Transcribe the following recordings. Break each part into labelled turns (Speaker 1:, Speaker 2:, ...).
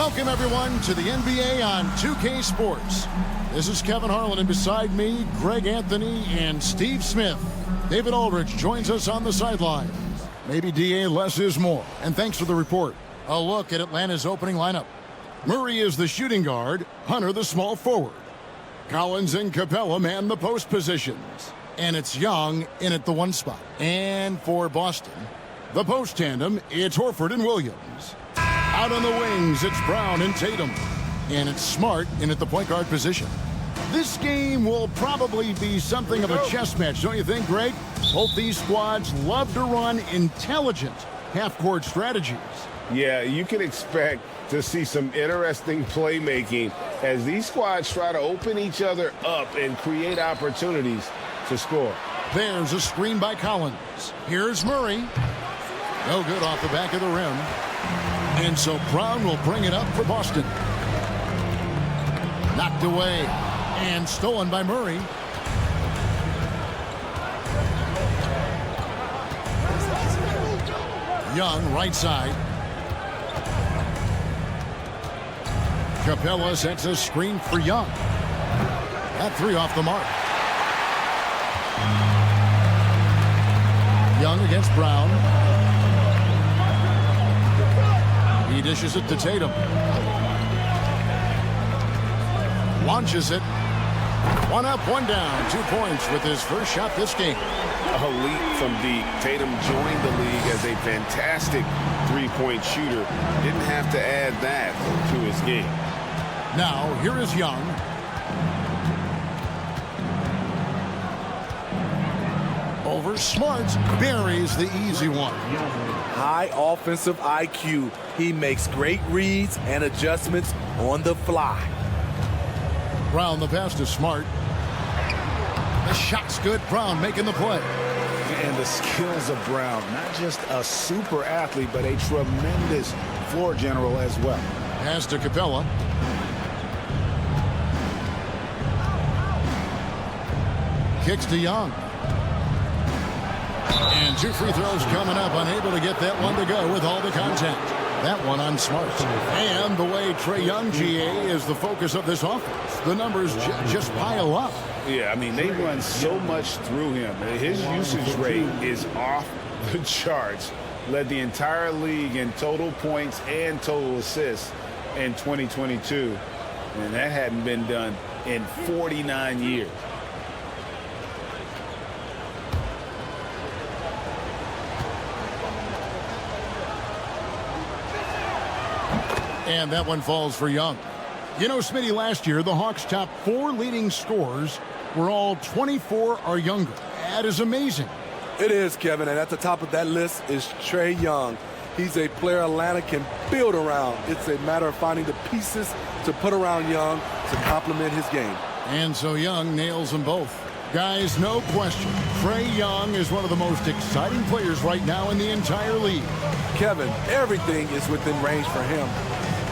Speaker 1: Welcome, everyone, to the NBA on 2K Sports. This is Kevin Harlan, and beside me, Greg Anthony and Steve Smith. David Aldridge joins us on the sideline. Maybe DA less is more, and thanks for the report. A look at Atlanta's opening lineup. Murray is the shooting guard, Hunter the small forward. Collins and Capella man the post positions. And it's Young in at the one spot. And for Boston, the post tandem, it's Horford and Williams. Out on the wings, it's Brown and Tatum. And it's Smart in at the point guard position. This game will probably be something of a chess match, don't you think, Greg? Both these squads love to run intelligent half-court strategies.
Speaker 2: Yeah, you can expect to see some interesting playmaking as these squads try to open each other up and create opportunities to score.
Speaker 1: There's a screen by Collins. Here's Murray. No good off the back of the rim. And so Brown will bring it up for Boston. Knocked away and stolen by Murray. Young, right side. Capella sets a screen for Young. That three off the mark. Young against Brown. He dishes it to Tatum. Launches it. One up, one down. 2 points with his first shot this game.
Speaker 2: A leap from deep. Tatum joined the league as a fantastic three-point shooter. Didn't have to add that to his game.
Speaker 1: Now, here is Young. Over Smart. Buries the easy one.
Speaker 3: High offensive IQ. He makes great reads and adjustments on the fly.
Speaker 1: Brown the pass to Smart. The shot's good. Brown making the play.
Speaker 4: And the skills of Brown. Not just a super athlete, but a tremendous floor general as well.
Speaker 1: Pass to Capella. Kicks to Young. And 2 free throws coming up. Unable to get that one to go with all the contact. That one on Smart. And the way Trae Young, GA, is the focus of this offense. The numbers just pile up.
Speaker 4: Yeah, I mean, they run so much through him. His usage rate is off the charts. Led the entire league in total points and total assists in 2022. And that hadn't been done in 49 years.
Speaker 1: And that one falls for Young. You know, Smitty, last year, the Hawks' top 4 leading scorers were all 24 or younger. That is amazing.
Speaker 3: It is, Kevin, and at the top of that list is Trae Young. He's a player Atlanta can build around. It's a matter of finding the pieces to put around Young to complement his game.
Speaker 1: And so Young nails them both. Guys, no question, Trae Young is one of the most exciting players right now in the entire league.
Speaker 3: Kevin, everything is within range for him.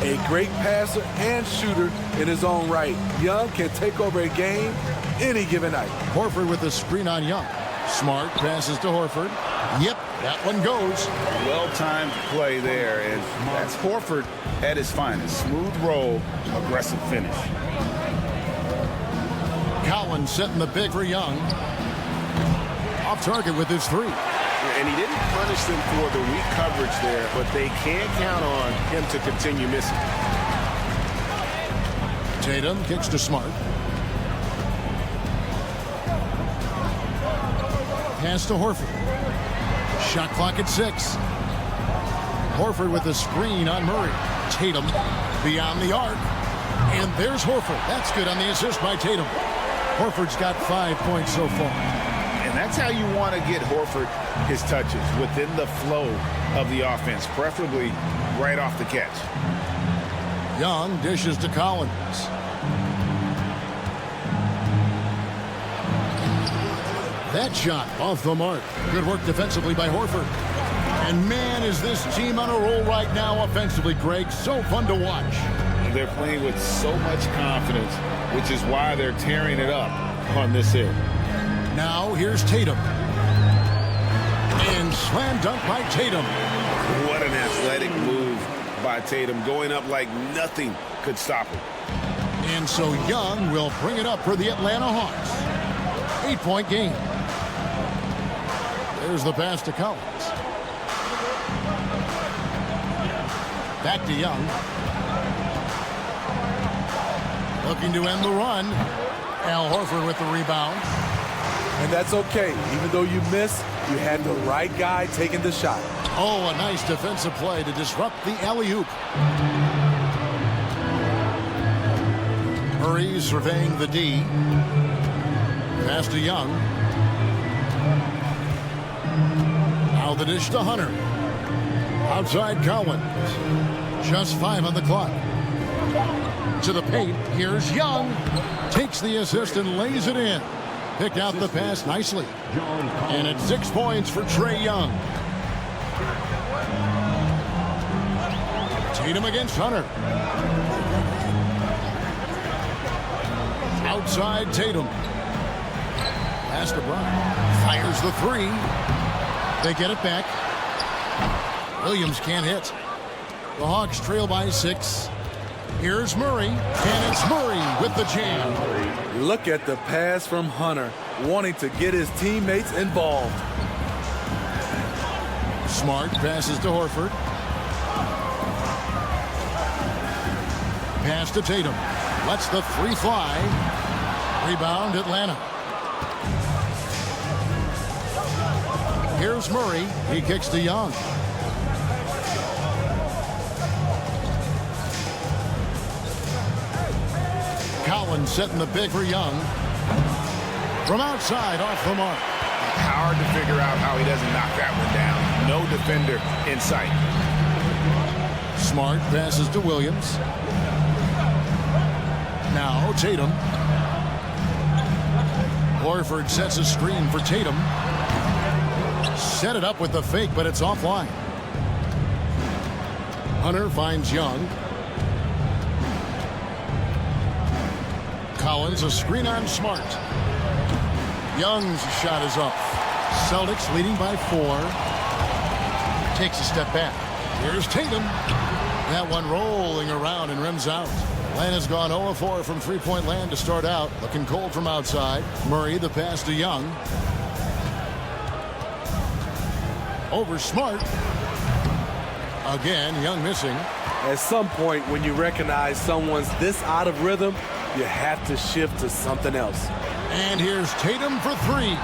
Speaker 3: A great passer and shooter in his own right. Young can take over a game any given night.
Speaker 1: Horford with the screen on Young. Smart passes to Horford. Yep, that one goes.
Speaker 4: Well-timed play there, and that's Horford at his finest. Smooth roll, aggressive finish.
Speaker 1: Collins setting the big for Young. Off target with his three.
Speaker 2: And he didn't punish them for the weak coverage there, but they can't count on him to continue missing.
Speaker 1: Tatum kicks to Smart. Pass to Horford. Shot clock at 6. Horford with the screen on Murray. Tatum beyond the arc. And there's Horford. That's good on the assist by Tatum. Horford's got 5 points so far.
Speaker 4: And that's how you want to get Horford his touches, within the flow of the offense, preferably right off the catch.
Speaker 1: Young dishes to Collins. That shot off the mark. Good work defensively by Horford. And man, is this team on a roll right now offensively, Greg. So fun to watch.
Speaker 4: They're playing with so much confidence, which is why they're tearing it up on this end.
Speaker 1: Now here's Tatum. And slam dunk by Tatum.
Speaker 2: What an athletic move by Tatum, going up like nothing could stop him.
Speaker 1: And so Young will bring it up for the Atlanta Hawks. 8-point game. There's the pass to Collins. Back to Young. Looking to end the run. Al Horford with the rebound.
Speaker 3: And that's okay. Even though you miss, you had the right guy taking the shot.
Speaker 1: Oh, a nice defensive play to disrupt the alley-oop. Murray surveying the D. Pass to Young. Now the dish to Hunter. Outside Collins. Just 5 on the clock. To the paint. Here's Young. Takes the assist and lays it in. Picked out the pass nicely. And it's 6 points for Trae Young. Tatum against Hunter. Outside Tatum. Pass to Brown. Fires the 3. They get it back. Williams can't hit. The Hawks trail by 6. Here's Murray, and it's Murray with the jam.
Speaker 3: Look at the pass from Hunter, wanting to get his teammates involved.
Speaker 1: Smart passes to Horford. Pass to Tatum. Lets the 3 fly. Rebound Atlanta. Here's Murray. He kicks to Young. Collins setting the big for Young. From outside, off the mark.
Speaker 2: Hard to figure out how he doesn't knock that one down. No defender in sight.
Speaker 1: Smart passes to Williams. Now Tatum. Horford sets a screen for Tatum. Set it up with the fake, but it's offline. Hunter finds Young. Collins, a screen on Smart. Young's shot is up. Celtics leading by 4. Takes a step back. Here's Tatum. That one rolling around and rims out. Atlanta's gone 0-4 from three-point land to start out. Looking cold from outside. Murray, the pass to Young. Over Smart. Again, Young missing.
Speaker 3: At some point, when you recognize someone's this out of rhythm, you have to shift to something else.
Speaker 1: And here's Tatum for 3.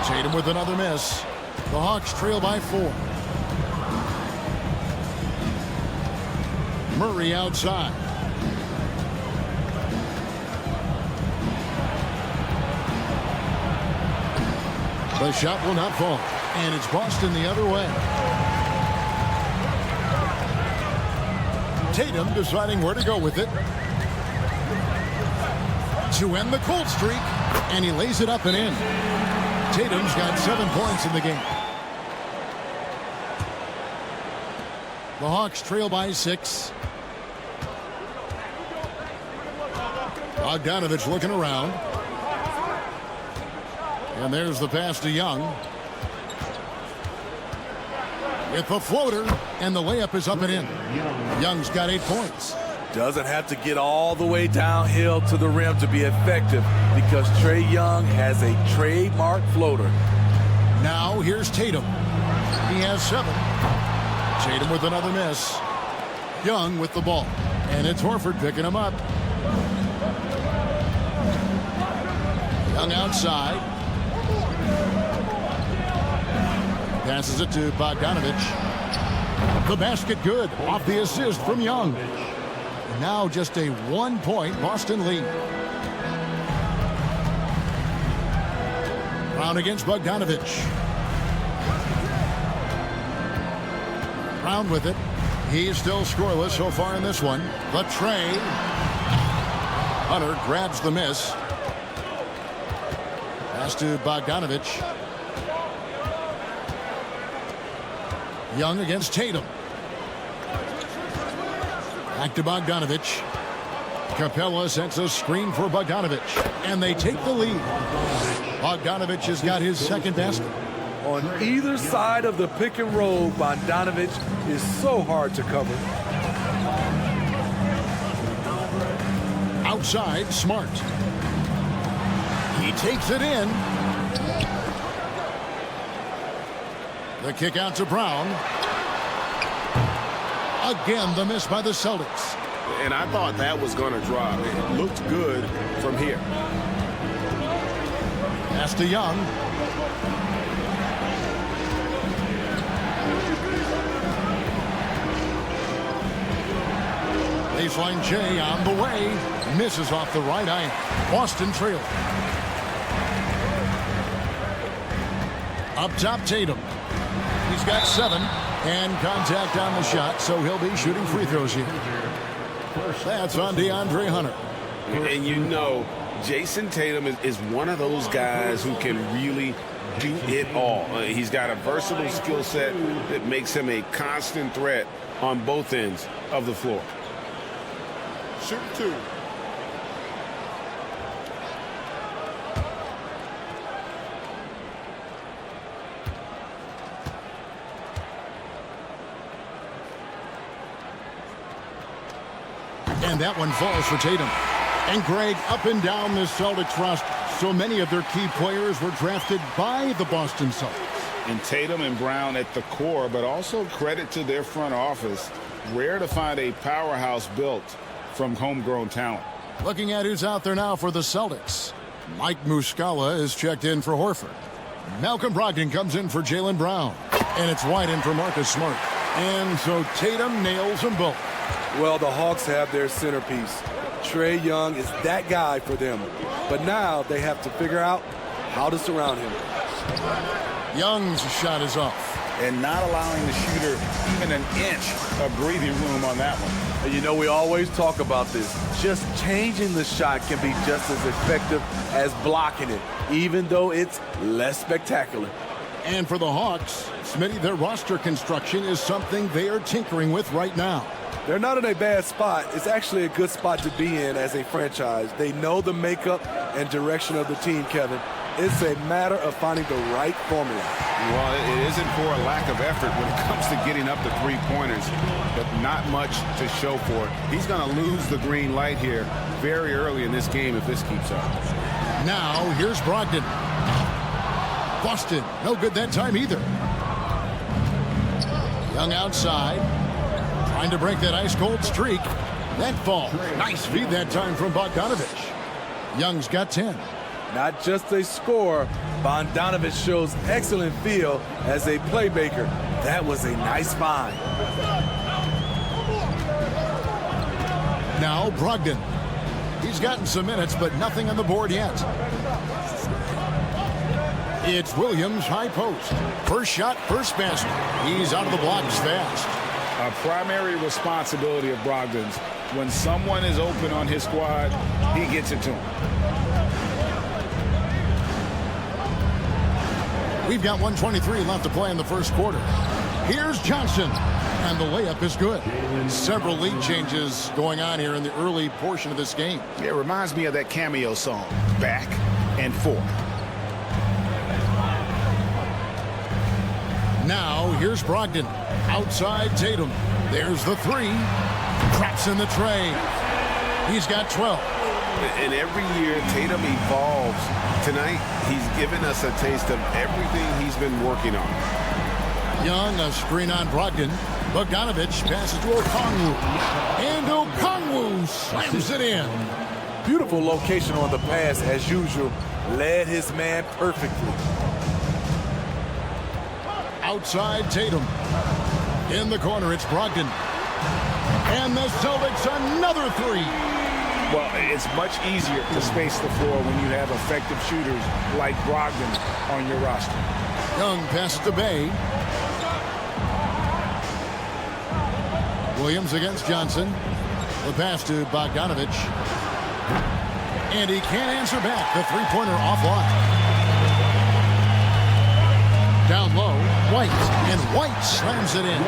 Speaker 1: Tatum with another miss. The Hawks trail by 4. Murray outside. The shot will not fall. And it's Boston the other way. Tatum deciding where to go with it. To end the cold streak. And he lays it up and in. Tatum's got 7 points in the game. The Hawks trail by 6. Bogdanovich looking around. And there's the pass to Young. With the floater, and the layup is up and in. Young's got 8 points.
Speaker 3: Doesn't have to get all the way downhill to the rim to be effective because Trae Young has a trademark floater.
Speaker 1: Now here's Tatum. He has 7. Tatum with another miss. Young with the ball. And it's Horford picking him up. Young outside. Passes it to Bogdanovich. The basket good off the assist from Young. Now just a 1-point Boston lead. Brown against Bogdanovich. Brown with it. He's still scoreless so far in this one. But Trae. Hunter grabs the miss. Pass to Bogdanovich. Young against Tatum. Back to Bogdanovich. Capella sets a screen for Bogdanovich. And they take the lead. Bogdanovich has got his second basket.
Speaker 3: On either side of the pick and roll, Bogdanovich is so hard to cover.
Speaker 1: outside, Smart. He takes it in. The kick out to Brown. Again, the miss by the Celtics.
Speaker 2: And I thought that was going to drop. It looked good from here.
Speaker 1: Pass to Young. Baseline J on the way. Misses off the right eye. Boston trail. Up top, Tatum. He's got 7. And contact on the shot, so he'll be shooting free throws here. That's on DeAndre Hunter.
Speaker 2: And you know, Jason Tatum is one of those guys who can really do it all. He's got a versatile skill set that makes him a constant threat on both ends of the floor.
Speaker 4: Shoot 2.
Speaker 1: And that one falls for Tatum. And Greg, up and down this Celtics roster, so many of their key players were drafted by the Boston Celtics.
Speaker 4: And Tatum and Brown at the core, but also credit to their front office. Rare to find a powerhouse built from homegrown talent.
Speaker 1: Looking at who's out there now for the Celtics. Mike Muscala is checked in for Horford. Malcolm Brogdon comes in for Jaylen Brown. And it's White in for Marcus Smart. And so Tatum nails them both.
Speaker 3: Well, the Hawks have their centerpiece. Trae Young is that guy for them. But now they have to figure out how to surround him.
Speaker 1: Young's shot is off.
Speaker 4: And not allowing the shooter even an inch of breathing room on that one.
Speaker 3: And you know, we always talk about this. Just changing the shot can be just as effective as blocking it, even though it's less spectacular.
Speaker 1: And for the Hawks, Smitty, their roster construction is something they are tinkering with right now.
Speaker 3: They're not in a bad spot. It's actually a good spot to be in as a franchise. They know the makeup and direction of the team, Kevin. It's a matter of finding the right formula.
Speaker 4: Well, it isn't for a lack of effort when it comes to getting up the three-pointers, but not much to show for it. He's going to lose the green light here very early in this game if this keeps up.
Speaker 1: Now, here's Brogdon. Boston, no good that time either. Young outside. Trying to break that ice-cold streak. That fall. Nice feed that time from Bogdanovich. Young's got 10.
Speaker 3: Not just a scorer, Bogdanovich shows excellent feel as a playmaker. That was a nice find.
Speaker 1: Now Brogdon. He's gotten some minutes, but nothing on the board yet. It's Williams, high post. First shot, first basket. He's out of the blocks fast.
Speaker 4: A primary responsibility of Brogdon's. When someone is open on his squad, he gets it to him.
Speaker 1: We've got 1:23 left to play in the first quarter. Here's Johnson, and the layup is good. Several lead changes going on here in the early portion of this game.
Speaker 4: It reminds me of that cameo song, Back and Forth.
Speaker 1: Now, here's Brogdon. Outside Tatum. There's the three. Traps in the tray. He's got 12.
Speaker 2: And every year, Tatum evolves. Tonight, he's given us a taste of everything he's been working on.
Speaker 1: Young, a screen on Brogdon. Bogdanovich passes to Okongwu. And Okongwu slams it in.
Speaker 3: Beautiful location on the pass, as usual. Led his man perfectly.
Speaker 1: Outside Tatum. In the corner, it's Brogdon. And the Celtics another three.
Speaker 4: Well, it's much easier to space the floor when you have effective shooters like Brogdon on your roster.
Speaker 1: Young passes to Bay. Williams against Johnson. The pass to Bogdanovich. And he can't answer back. The three-pointer offline. Down low, White. And White slams it in.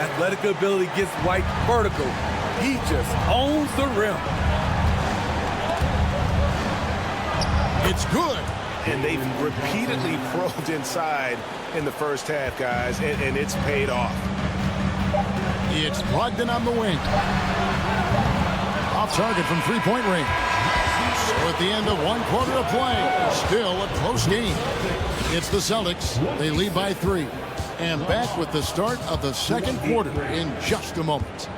Speaker 3: Athletic ability gets White vertical. He just owns the rim.
Speaker 1: It's good.
Speaker 2: And they've repeatedly probed inside in the first half, guys, and it's paid off.
Speaker 1: It's Brogdon on the wing. Off target from three-point range. So at the end of one quarter of play, still a close game. It's the Celtics. They lead by 3. And back with the start of the second quarter in just a moment.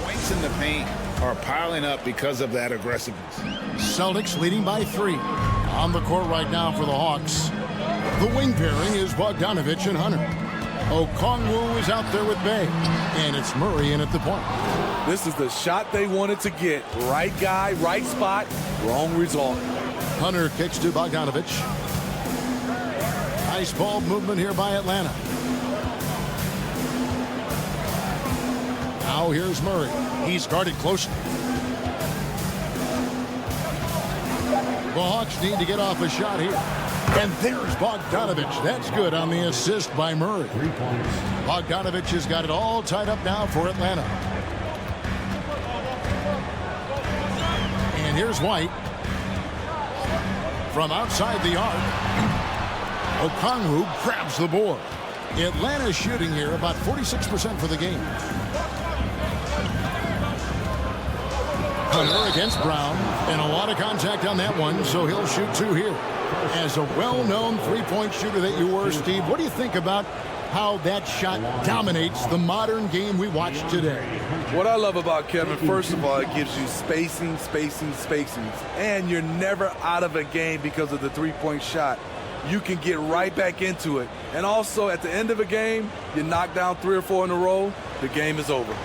Speaker 4: Points in the paint are piling up because of that aggressiveness.
Speaker 1: Celtics leading by 3. On the court right now for the Hawks. The wing pairing is Bogdanovich and Hunter. Okongwu is out there with Bay. And it's Murray in at the point.
Speaker 3: This is the shot they wanted to get. Right guy, right spot, wrong result.
Speaker 1: Hunter kicks to Bogdanovich. Nice ball movement here by Atlanta. Now here's Murray. He's guarded closely. The Hawks need to get off a shot here. And there's Bogdanovich. That's good on the assist by Murray. Bogdanovich has got it all tied up now for Atlanta. And here's White. From outside the arc. Okongwu grabs the board. Atlanta shooting here about 46% for the game. Hunter against Brown, and a lot of contact on that one, so he'll shoot 2 here. As a well-known three-point shooter that you were, Steve, what do you think about how that shot dominates the modern game we watch today?
Speaker 3: What I love about Kevin, first of all, it gives you spacing, and you're never out of a game because of the three-point shot. You can get right back into it. And also, at the end of a game, you knock down 3 or 4 in a row, the game is over.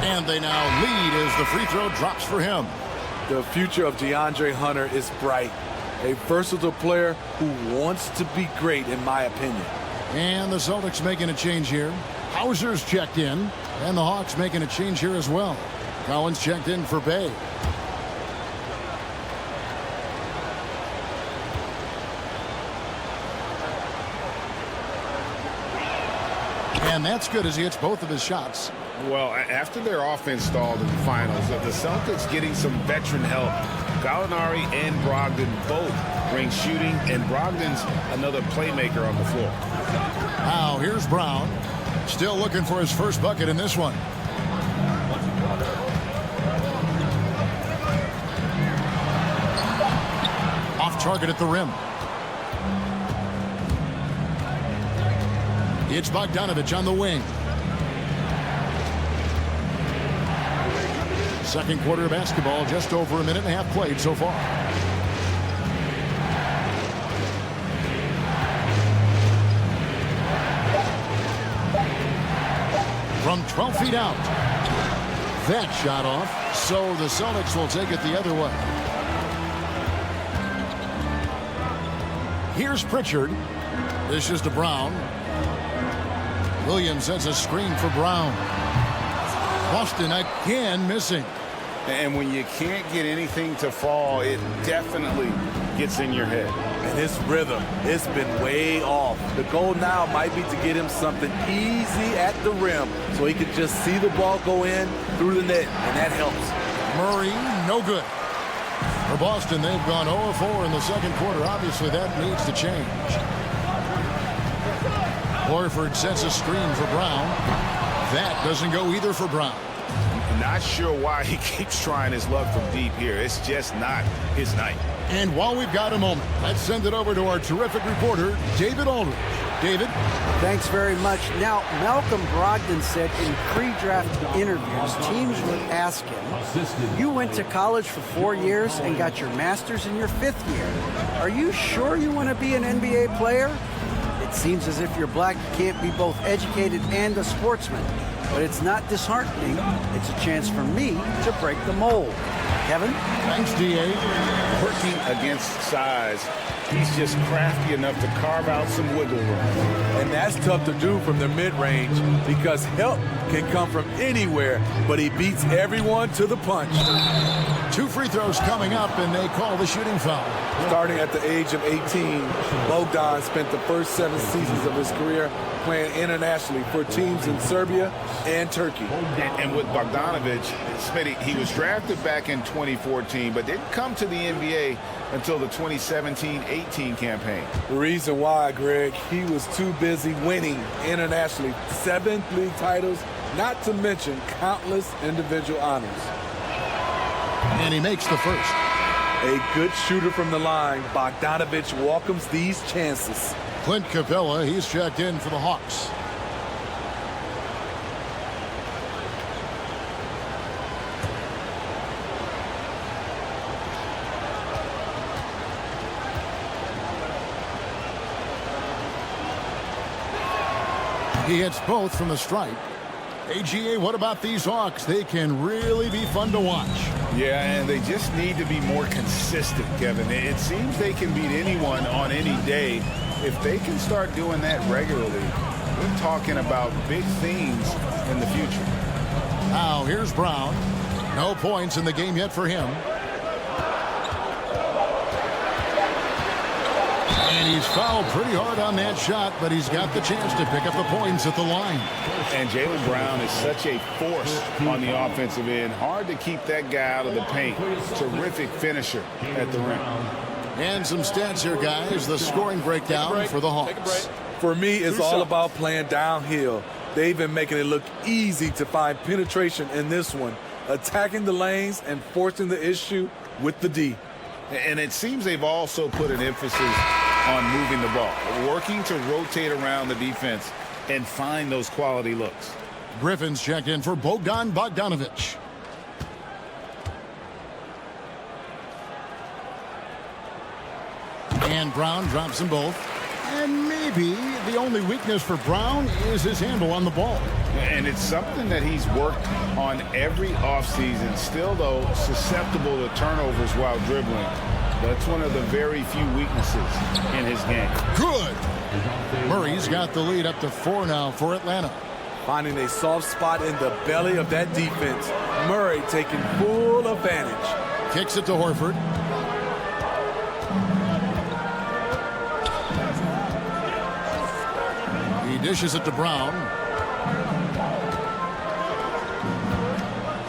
Speaker 1: And they now lead as the free throw drops for him.
Speaker 3: The future of DeAndre Hunter is bright. A versatile player who wants to be great, in my opinion.
Speaker 1: And the Celtics making a change here. Hauser's checked in, and the Hawks making a change here as well. Collins checked in for Bay. And that's good as he hits both of his shots.
Speaker 4: Well, after their offense stalled in the finals, the Celtics getting some veteran help. Gallinari and Brogdon both bring shooting, and Brogdon's another playmaker on the floor.
Speaker 1: Now here's Brown. Still looking for his first bucket in this one. Off target at the rim. It's Bogdanovich on the wing. Second quarter of basketball, just over a minute and a half played so far. From 12 feet out. That shot off, so the Celtics will take it the other way. Here's Pritchard. This is to Brown. Williams sets a screen for Brown. Boston again missing.
Speaker 4: And when you can't get anything to fall, it definitely gets in your head.
Speaker 3: And his rhythm, it's been way off. The goal now might be to get him something easy at the rim so he can just see the ball go in through the net, and that helps.
Speaker 1: Murray, no good. For Boston, they've gone 0-4 in the second quarter. Obviously, that needs to change. Horford sets a screen for Brown. That doesn't go either for Brown.
Speaker 4: Not sure why he keeps trying his luck from deep here. It's just not his night.
Speaker 1: And while we've got a moment, let's send it over to our terrific reporter, David Aldridge. David?
Speaker 5: Thanks very much. Now, Malcolm Brogdon said in pre-draft interviews, teams would ask him, you went to college for 4 years and got your master's in your 5th year. Are you sure you want to be an NBA player? It seems as if you're black, you can't be both educated and a sportsman. But it's not disheartening. It's a chance for me to break the mold. Kevin?
Speaker 1: Thanks, D.A.
Speaker 4: Working against size he's just crafty enough to carve out some wiggle room.
Speaker 3: And that's tough to do from the mid-range because help can come from anywhere, but he beats everyone to the punch.
Speaker 1: 2 free throws coming up, and they call the shooting foul.
Speaker 3: Starting at the age of 18, Bogdan spent the first 7 seasons of his career playing internationally for teams in Serbia and Turkey.
Speaker 4: And with Bogdanovic, Smitty, he was drafted back in 2014, but didn't come to the NBA until the 2017-18 campaign.
Speaker 3: The reason why, Greg, he was too busy winning internationally. 7 league titles, not to mention countless individual honors.
Speaker 1: And he makes the first.
Speaker 3: A good shooter from the line, Bogdanovic welcomes these chances.
Speaker 1: Clint Capella, he's checked in for the Hawks. He hits both from the stripe. AGA, what about these Hawks? They can really be fun to watch.
Speaker 4: Yeah, and they just need to be more consistent, Kevin. It seems they can beat anyone on any day. If they can start doing that regularly, we're talking about big things in the future.
Speaker 1: Now, here's Brown. No points in the game yet for him. And he's fouled pretty hard on that shot, but he's got the chance to pick up the points at the line.
Speaker 4: And Jaylen Brown is such a force on the offensive end. Hard to keep that guy out of the paint. Terrific finisher at the rim.
Speaker 1: And some stats here, guys. The scoring breakdown for the Hawks.
Speaker 3: For me, it's all about playing downhill. They've been making it look easy to find penetration in this one, attacking the lanes and forcing the issue with the D.
Speaker 4: And it seems they've also put an emphasis on moving the ball, working to rotate around the defense and find those quality looks.
Speaker 1: Griffin's checked in for Bogdan Bogdanovic. And Brown drops them both. And maybe the only weakness for Brown is his handle on the ball.
Speaker 4: And it's something that he's worked on every offseason. Still, though, susceptible to turnovers while dribbling. That's one of the very few weaknesses in his game.
Speaker 1: Good. Murray's got the lead up to 4 now for Atlanta.
Speaker 3: Finding a soft spot in the belly of that defense. Murray taking full advantage.
Speaker 1: Kicks it to Horford. He dishes it to Brown.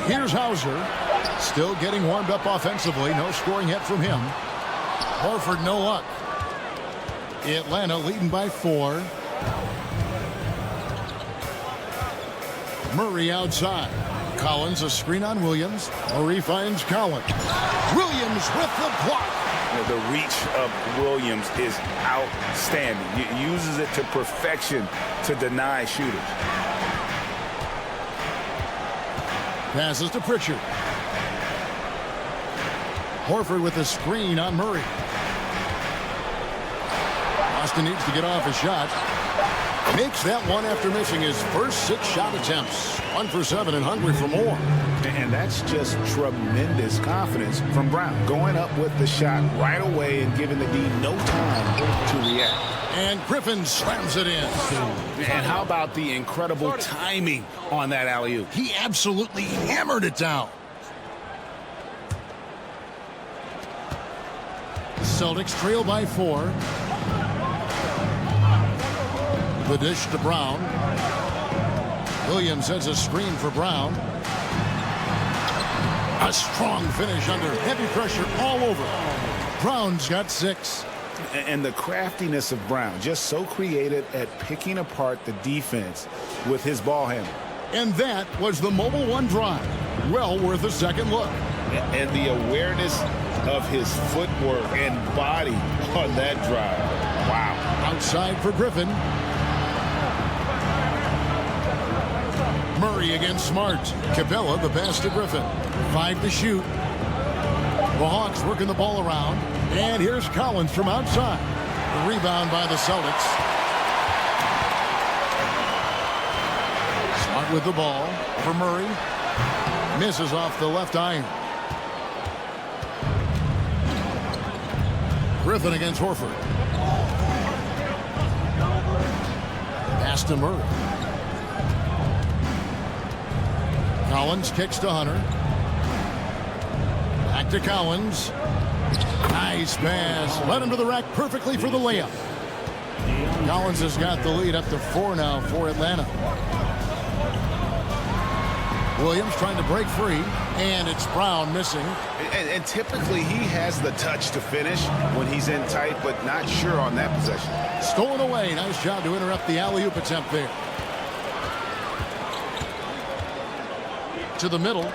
Speaker 1: Here's Hauser. Still getting warmed up offensively. No scoring yet from him. Horford, no luck. Atlanta leading by 4. Murray outside. Collins, a screen on Williams. Murray finds Collins. Williams with the block.
Speaker 4: The reach of Williams is outstanding. He uses it to perfection to deny shooters.
Speaker 1: Passes to Pritchard. Horford with a screen on Murray. Austin needs to get off a shot. Makes that one after missing his first 6 shot attempts. 1 for 7 and hungry for more.
Speaker 4: And that's just tremendous confidence from Brown. Going up with the shot right away and giving the D no time to react.
Speaker 1: And Griffin slams it in.
Speaker 4: And how about the incredible timing on that alley-oop?
Speaker 1: He absolutely hammered it down. Celtics trail by 4. The dish to Brown. Williams sends a screen for Brown. A strong finish under heavy pressure all over. Brown's got 6.
Speaker 4: And the craftiness of Brown, just so creative at picking apart the defense with his ball handle.
Speaker 1: And that was the Mobile One drive. Well worth a second look.
Speaker 4: And the awareness of his footwork and body on that drive. Wow.
Speaker 1: Outside for Griffin. Murray against Smart. Capella the pass to Griffin. 5 to shoot. The Hawks working the ball around. And here's Collins from outside. The rebound by the Celtics. Smart with the ball for Murray. Misses off the left iron. Griffin against Horford. Pass to Murray. Collins kicks to Hunter. Back to Collins. Nice pass. Led him to the rack perfectly for the layup. Collins has got the lead up to 4 now for Atlanta. Williams trying to break free, and it's Brown missing.
Speaker 2: And typically he has the touch to finish when he's in tight, but not sure on that possession.
Speaker 1: Stolen away. Nice job to interrupt the alley-oop attempt there. To the middle.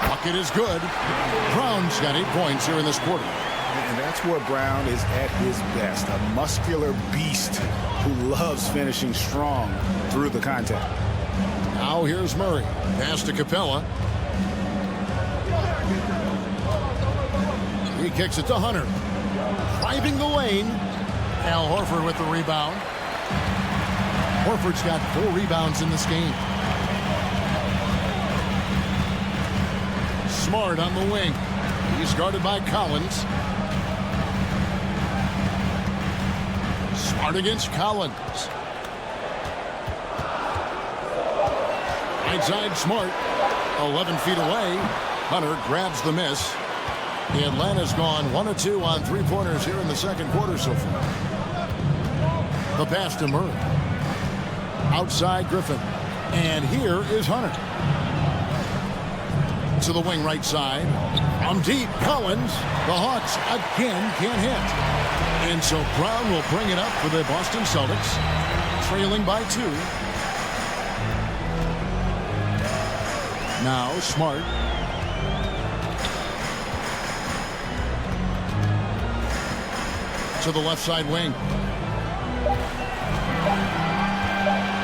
Speaker 1: Bucket is good. Brown's got 8 points here in this quarter.
Speaker 4: And that's where Brown is at his best. A muscular beast who loves finishing strong through the contact.
Speaker 1: Now here's Murray. Pass to Capella. He kicks it to Hunter. Driving the lane. Al Horford with the rebound. Horford's got 4 rebounds in this game. Smart on the wing. He's guarded by Collins. Smart against Collins. Right side Smart. 11 feet away. Hunter grabs the miss. The Atlanta's gone 1 of 2 on 3-pointers here in the second quarter so far. The pass to Murray. Outside Griffin. And here is Hunter. To the wing right side. From deep, Collins. The Hawks again can't hit. And so Brown will bring it up for the Boston Celtics. Trailing by 2. Now Smart. To the left side wing.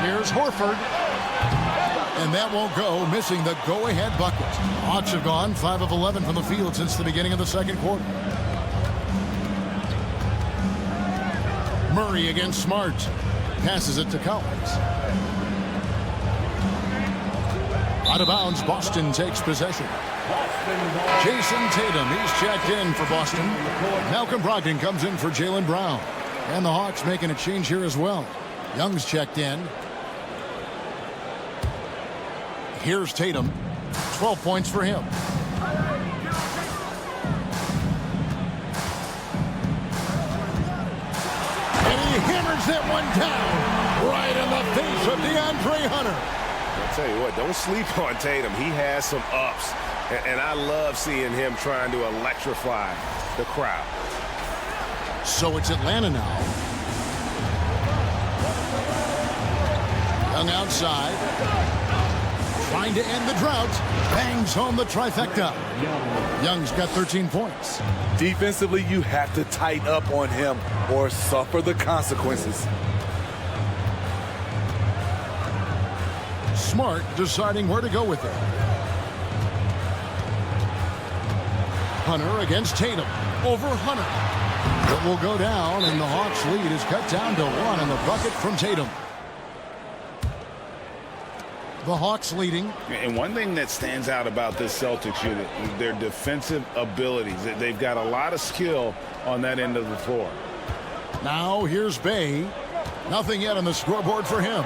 Speaker 1: Here's Horford. And that won't go, missing the go-ahead bucket. Hawks have gone 5 of 11 from the field since the beginning of the second quarter. Murray against Smart. Passes it to Collins. Out of bounds, Boston takes possession. Jason Tatum, he's checked in for Boston. Malcolm Brogdon comes in for Jaylen Brown. And the Hawks making a change here as well. Young's checked in. Here's Tatum. 12 points for him. And he hammers that one down right in the face of DeAndre Hunter.
Speaker 2: I'll tell you what, don't sleep on Tatum. He has some ups. And I love seeing him trying to electrify the crowd.
Speaker 1: So it's Atlanta now. Young outside. Trying to end the drought. Bangs home the trifecta. Young's got 13 points.
Speaker 3: Defensively, you have to tighten up on him or suffer the consequences.
Speaker 1: Smart deciding where to go with it. Hunter against Tatum. Over Hunter. It will go down, and the Hawks' lead is cut down to 1 on the bucket from Tatum. The Hawks leading.
Speaker 4: And one thing that stands out about this Celtics unit is their defensive abilities. They've got a lot of skill on that end of the floor.
Speaker 1: Now here's Bay. Nothing yet on the scoreboard for him.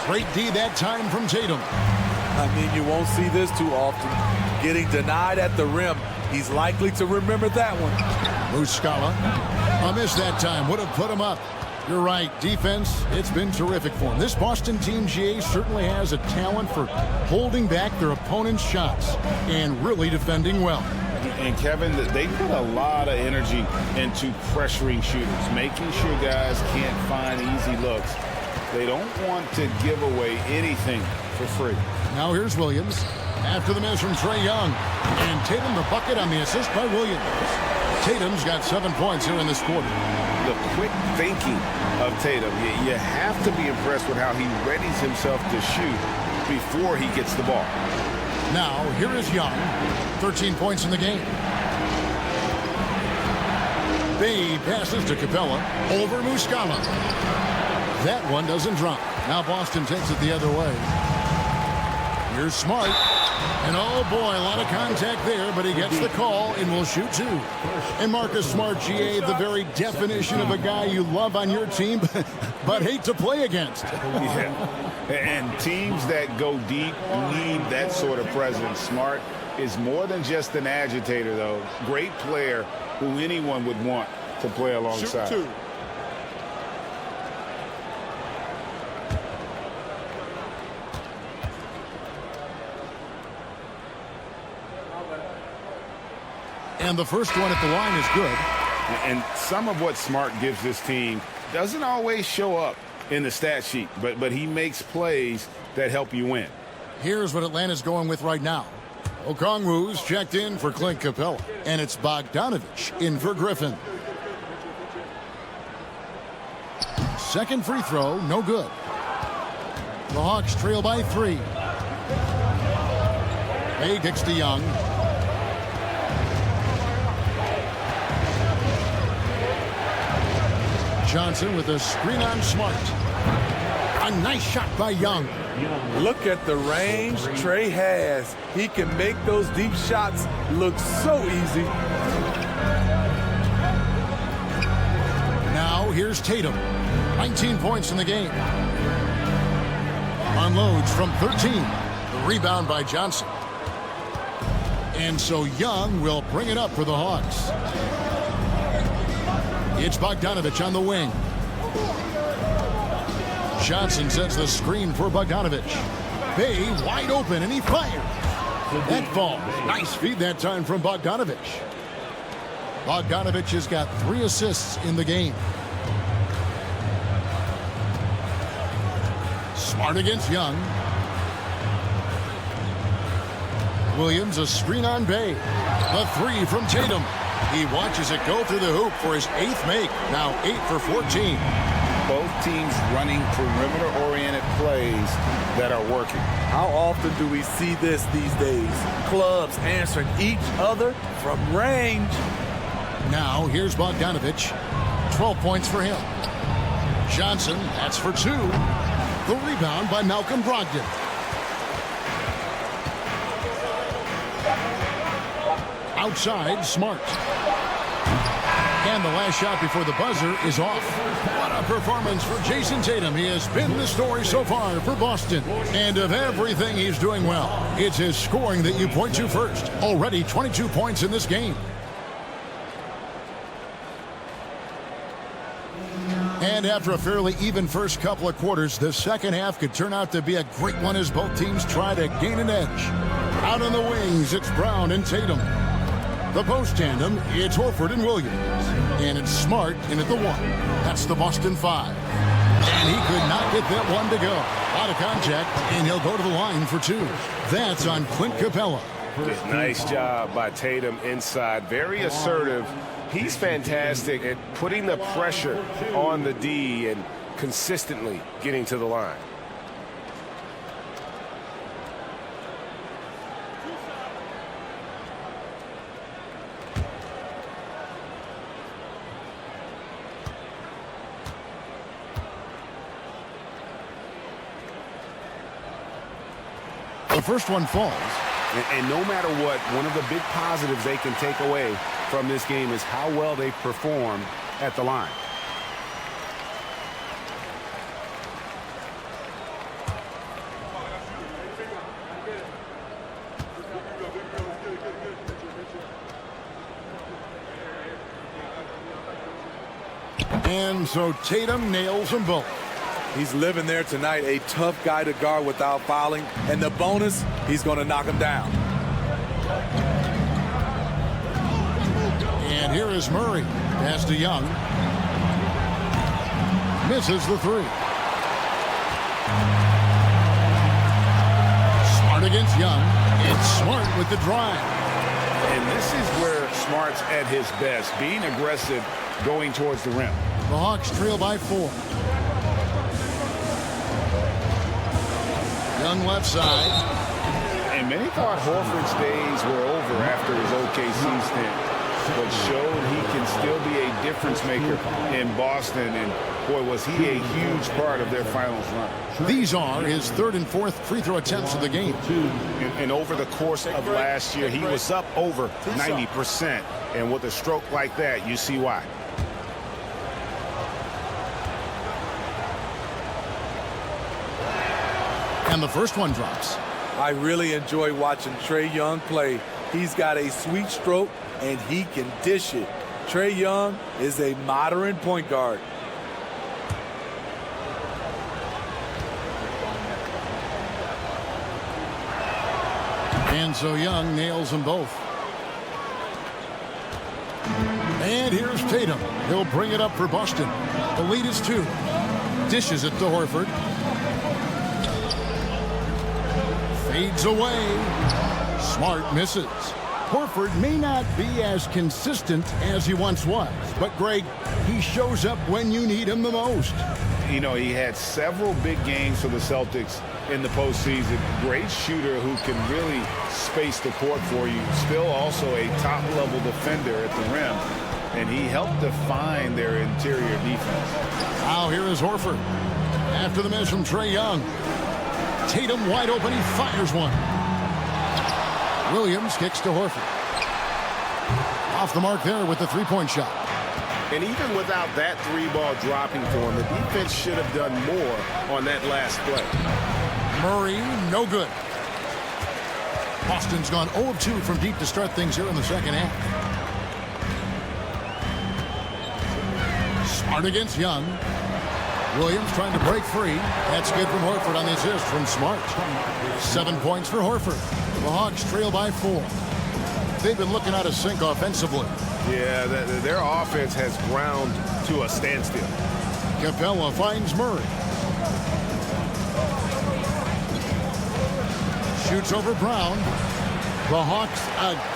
Speaker 1: Great D that time from Tatum.
Speaker 3: I mean, you won't see this too often. Getting denied at the rim. He's likely to remember that one.
Speaker 1: Muscala. A miss that time. Would have put him up. You're right. Defense, it's been terrific for him. This Boston team, GA, certainly has a talent for holding back their opponent's shots and really defending well.
Speaker 4: And Kevin, they put a lot of energy into pressuring shooters, making sure guys can't find easy looks. They don't want to give away anything for free.
Speaker 1: Now here's Williams. After the miss from Trae Young. And Tatum the bucket on the assist by Williams. Tatum's got 7 points here in this quarter.
Speaker 2: The quick thinking of Tatum, you have to be impressed with how he readies himself to shoot before he gets the ball.
Speaker 1: Now, here is Young. 13 points in the game. Bay passes to Capella. Over Muscala. That one doesn't drop. Now Boston takes it the other way. Here's Smart. And oh boy, a lot of contact there, but he gets the call and will shoot 2. And Marcus Smart, GA, the very definition of a guy you love on your team, but hate to play against.
Speaker 4: Yeah. And teams that go deep need that sort of presence. Smart is more than just an agitator, though. Great player who anyone would want to play alongside.
Speaker 1: Shoot 2. And the first one at the line is good.
Speaker 4: And some of what Smart gives this team doesn't always show up in the stat sheet, but he makes plays that help you win.
Speaker 1: Here's what Atlanta's going with right now. Okongwu's checked in for Clint Capella, and it's Bogdanovich in for Griffin. Second free throw, no good. The Hawks trail by 3. Hay kicks to Young. Johnson with a screen on Smart. A nice shot by Young.
Speaker 3: Look at the range Trey has. He can make those deep shots look so easy.
Speaker 1: Now here's Tatum. 19 points in the game. Unloads from 13. The rebound by Johnson. And so Young will bring it up for the Hawks. It's Bogdanovich on the wing. Johnson sets the screen for Bogdanovich. Bay wide open, and he fires. That falls. Nice feed that time from Bogdanovich. Bogdanovich has got 3 assists in the game. Smart against Young. Williams a screen on Bay. The 3 from Tatum. He watches it go through the hoop for his 8th make. Now 8 for 14.
Speaker 4: Both teams running perimeter-oriented plays that are working.
Speaker 3: How often do we see this these days? Clubs answering each other from range.
Speaker 1: Now here's Bogdanovich. 12 points for him. Johnson, that's for 2. The rebound by Malcolm Brogdon. Outside, Smart. And the last shot before the buzzer is off. What a performance for Jason Tatum. He has been the story so far for Boston. And of everything he's doing well, it's his scoring that you point to first. Already 22 points in this game. And after a fairly even first couple of quarters, the second half could turn out to be a great one as both teams try to gain an edge. Out on the wings, it's Brown and Tatum. The post tandem, it's Horford and Williams. And it's Smart in at the 1. That's the Boston 5. And he could not get that one to go. Out of contact, and he'll go to the line for 2. That's on Clint Capella.
Speaker 2: Nice job by Tatum inside. Very assertive. He's fantastic at putting the pressure on the D and consistently getting to the line.
Speaker 1: The first one falls.
Speaker 2: And no matter what, one of the big positives they can take away from this game is how well they performed at the line.
Speaker 1: And so Tatum nails them both.
Speaker 3: He's living there tonight, a tough guy to guard without fouling. And the bonus, he's going to knock him down.
Speaker 1: And here is Murray. Pass to Young. Misses the 3. Smart against Young. It's Smart with the drive.
Speaker 4: And this is where Smart's at his best, being aggressive, going towards the rim.
Speaker 1: The Hawks trail by 4. Young left side.
Speaker 4: And many thought Horford's days were over after his OKC stint. but showed he can still be a difference maker in Boston. And, boy, was he a huge part of their finals run.
Speaker 1: These are his third and fourth free throw attempts of the game.
Speaker 2: And over the course of last year, he was up over 90%. And with a stroke like that, you see why.
Speaker 1: And the first one drops.
Speaker 3: I really enjoy watching Trae Young play. He's got a sweet stroke, and he can dish it. Trae Young is a modern point guard.
Speaker 1: And so Young nails them both. And here's Tatum. He'll bring it up for Boston. The lead is 2. Dishes it to Horford. Fades away. Smart misses. Horford may not be as consistent as he once was, but Greg, he shows up when you need him the most.
Speaker 4: You know, he had several big games for the Celtics in the postseason. Great shooter who can really space the court for you. Still also a top-level defender at the rim. And he helped define their interior defense.
Speaker 1: Now here is Horford. After the miss from Trae Young. Tatum wide open. He fires one. Williams kicks to Horford. Off the mark there with the three-point shot.
Speaker 2: And even without that 3-ball dropping for him, the defense should have done more on that last play.
Speaker 1: Murray, no good. Boston's gone 0 of 2 from deep to start things here in the second half. Smart against Young. Williams trying to break free. That's good from Horford on the assist from Smart. 7 points for Horford. The Hawks trail by 4. They've been looking out of sync offensively.
Speaker 2: Yeah, their offense has ground to a standstill.
Speaker 1: Capella finds Murray. Shoots over Brown. The Hawks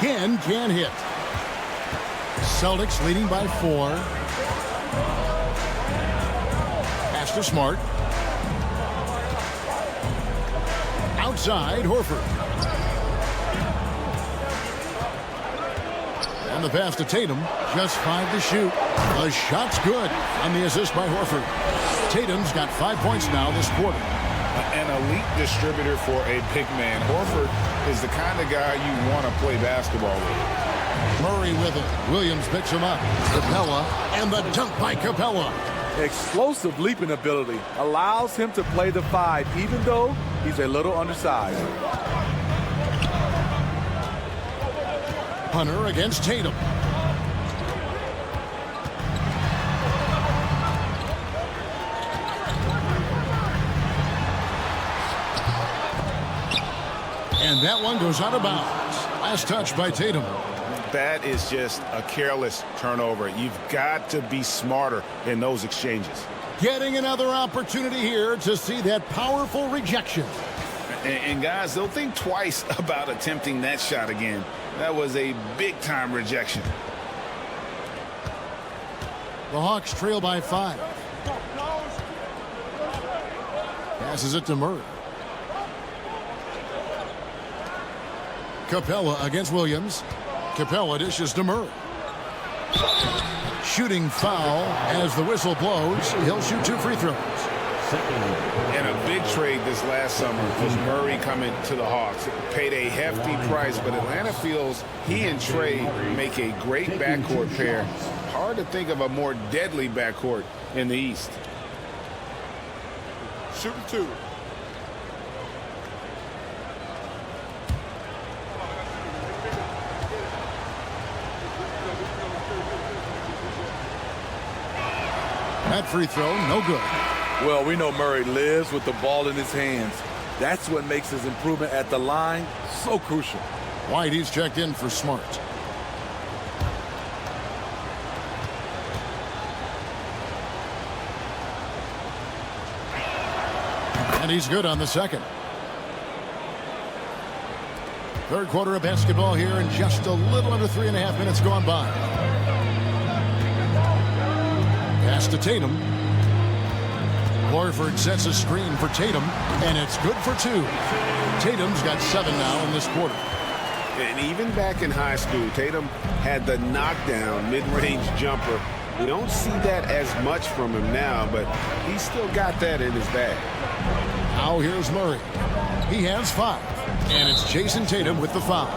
Speaker 1: again can't hit. Celtics leading by 4. Pass to Smart. Outside, Horford. And the pass to Tatum. Just 5 to shoot. The shot's good on the assist by Horford. Tatum's got 5 points now this quarter.
Speaker 4: An elite distributor for a big man. Horford is the kind of guy you want to play basketball with.
Speaker 1: Murray with it. Williams picks him up. Capella and the dunk by Capella.
Speaker 3: Explosive leaping ability allows him to play the 5, even though he's a little undersized.
Speaker 1: Hunter against Tatum. And that one goes out of bounds. Last touch by Tatum.
Speaker 2: That is just a careless turnover. You've got to be smarter in those exchanges.
Speaker 1: Getting another opportunity here to see that powerful rejection.
Speaker 4: And guys, they'll think twice about attempting that shot again. That was a big-time rejection.
Speaker 1: The Hawks trail by 5. Passes it to Murray. Capella against Williams. Capella dishes to Murray. Shooting foul as the whistle blows. He'll shoot 2 free throws.
Speaker 2: And a big trade this last summer was Murray coming to the Hawks. Paid a hefty price, but Atlanta feels he and Trae make a great backcourt pair. Hard to think of a more deadly backcourt in the East.
Speaker 3: Shooting 2.
Speaker 1: That free throw, no good.
Speaker 3: Well, we know Murray lives with the ball in his hands. That's what makes his improvement at the line so crucial.
Speaker 1: White, he's checked in for Smart. And he's good on the second. Third quarter of basketball here, and just a little under 3.5 minutes gone by. Pass to Tatum. Horford sets a screen for Tatum, and it's good for 2. Tatum's got 7 now in this quarter.
Speaker 2: And even back in high school, Tatum had the knockdown mid-range jumper. We don't see that as much from him now, but he's still got that in his bag.
Speaker 1: Now here's Murray. He has 5, and it's Jason Tatum with the foul.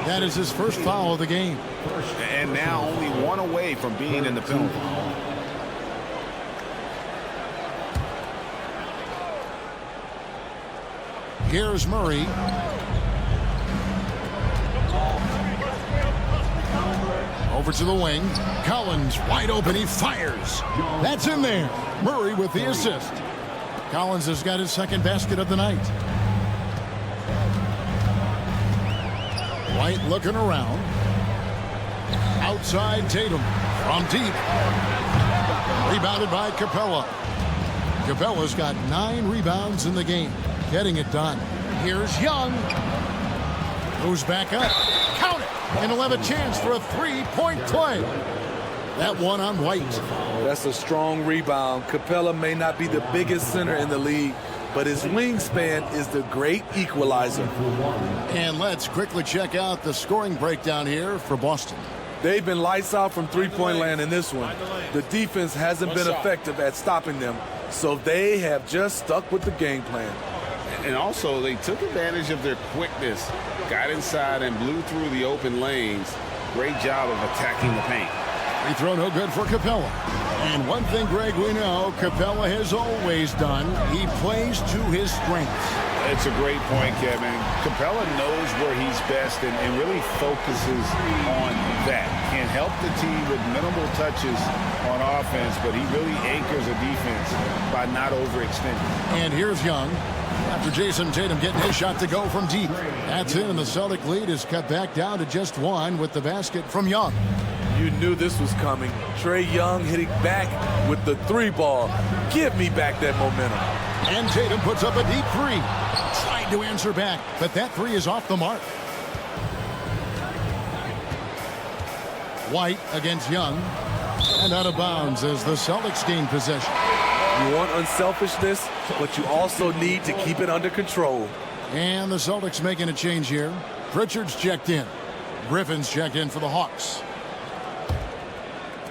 Speaker 1: That is his first foul of the game.
Speaker 2: And now only 1 away from being in the penalty.
Speaker 1: Here's Murray. Over to the wing. Collins wide open. He fires. That's in there. Murray with the assist. Collins has got his second basket of the night. White looking around. Outside Tatum. From deep. Rebounded by Capella. Capella's got 9 rebounds in the game. Getting it done. Here's Young. Goes back up. Count it. And he'll have a chance for a 3-point play. That one on White.
Speaker 3: That's a strong rebound. Capella may not be the biggest center in the league, but his wingspan is the great equalizer.
Speaker 1: And let's quickly check out the scoring breakdown here for Boston.
Speaker 3: They've been lights out from three-point land in this one. The defense hasn't been effective at stopping them, so they have just stuck with the game plan.
Speaker 2: And also, they took advantage of their quickness, got inside and blew through the open lanes. Great job of attacking the paint.
Speaker 1: Free throw no good for Capella. And one thing, Greg, we know Capella has always done. He plays to his strengths.
Speaker 4: It's a great point, Kevin. Capella knows where he's best and really focuses on that. Can help the team with minimal touches on offense, but he really anchors a defense by not overextending.
Speaker 1: And here's Young. After Jason Tatum getting his shot to go from deep. That's in, and the Celtic lead is cut back down to just 1 with the basket from Young.
Speaker 3: You knew this was coming. Trae Young hitting back with the 3-ball. Give me back that momentum.
Speaker 1: And Tatum puts up a deep 3. Tried to answer back, but that 3 is off the mark. White against Young. And out of bounds as the Celtics gain possession.
Speaker 3: You want unselfishness, but you also need to keep it under control.
Speaker 1: And the Celtics making a change here. Pritchard's checked in. Griffin's checked in for the Hawks.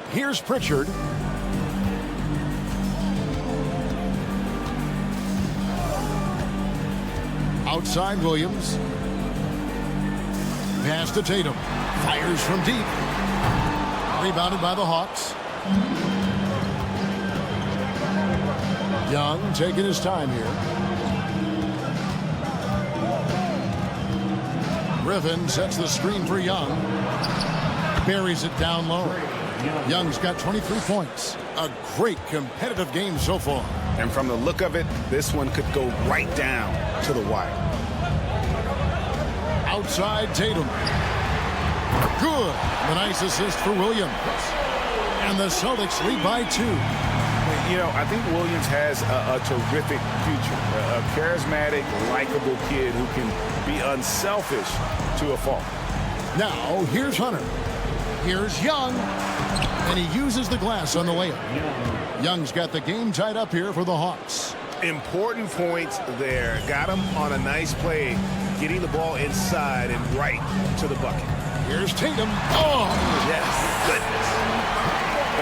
Speaker 1: Here's Pritchard. Outside Williams. Pass to Tatum. Fires from deep. Rebounded by the Hawks. Young taking his time here. Griffin sets the screen for Young. Buries it down low. Young's got 23 points. A great competitive game so far.
Speaker 2: And from the look of it, this one could go right down to the wire.
Speaker 1: Outside Tatum. Good. The nice assist for Williams. And the Celtics lead by 2.
Speaker 4: You know, I think Williams has a terrific future. A charismatic, likable kid who can be unselfish to a fault.
Speaker 1: Now, here's Hunter. Here's Young. And he uses the glass on the layup. Young's got the game tied up here for the Hawks.
Speaker 2: Important points there. Got him on a nice play, getting the ball inside and right to the bucket.
Speaker 1: Here's Tatum. Oh!
Speaker 2: Yes, goodness.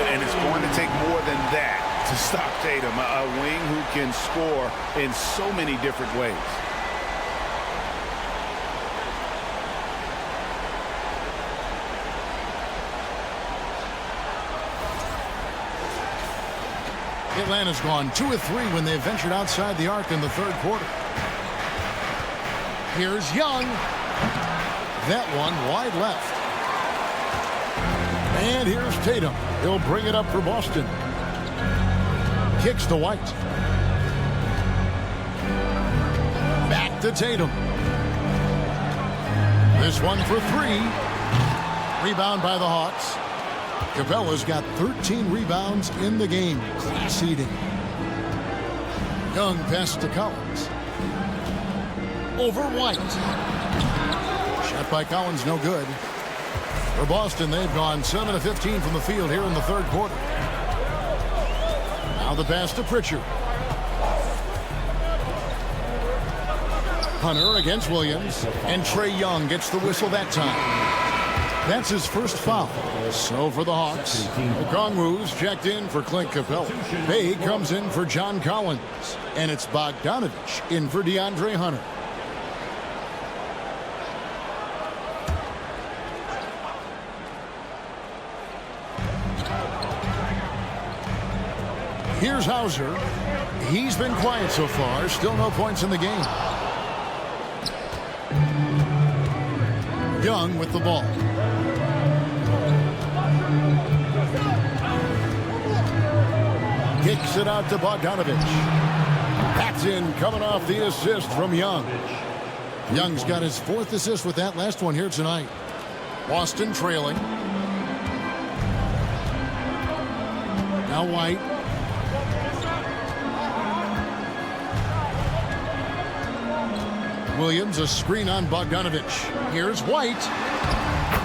Speaker 2: And it's going to take more than that to stop Tatum, a wing who can score in so many different ways.
Speaker 1: Atlanta's gone 2 of 3 when they ventured outside the arc in the 3rd quarter. Here's Young. That one wide left. And here's Tatum. He'll bring it up for Boston. Kicks to White. Back to Tatum. This one for 3. Rebound by the Hawks. Capella's got 13 rebounds in the game. Class eating. Young pass to Collins. Over White. Shot by Collins, no good. For Boston, they've gone 7 of 15 from the field here in the 3rd quarter. Now the pass to Pritchard. Hunter against Williams, and Trae Young gets the whistle that time. That's his first foul. So for the Hawks, Okongwu's checked in for Clint Capella. Bay comes in for John Collins, and it's Bogdanovich in for DeAndre Hunter. Here's Hauser. He's been quiet so far. Still no points in the game. Young with the ball. Kicks it out to Bogdanovich. That's in, coming off the assist from Young. Young's got his 4th assist with that last one here tonight. Boston trailing. Now White. Williams, a screen on Bogdanovich. Here's White.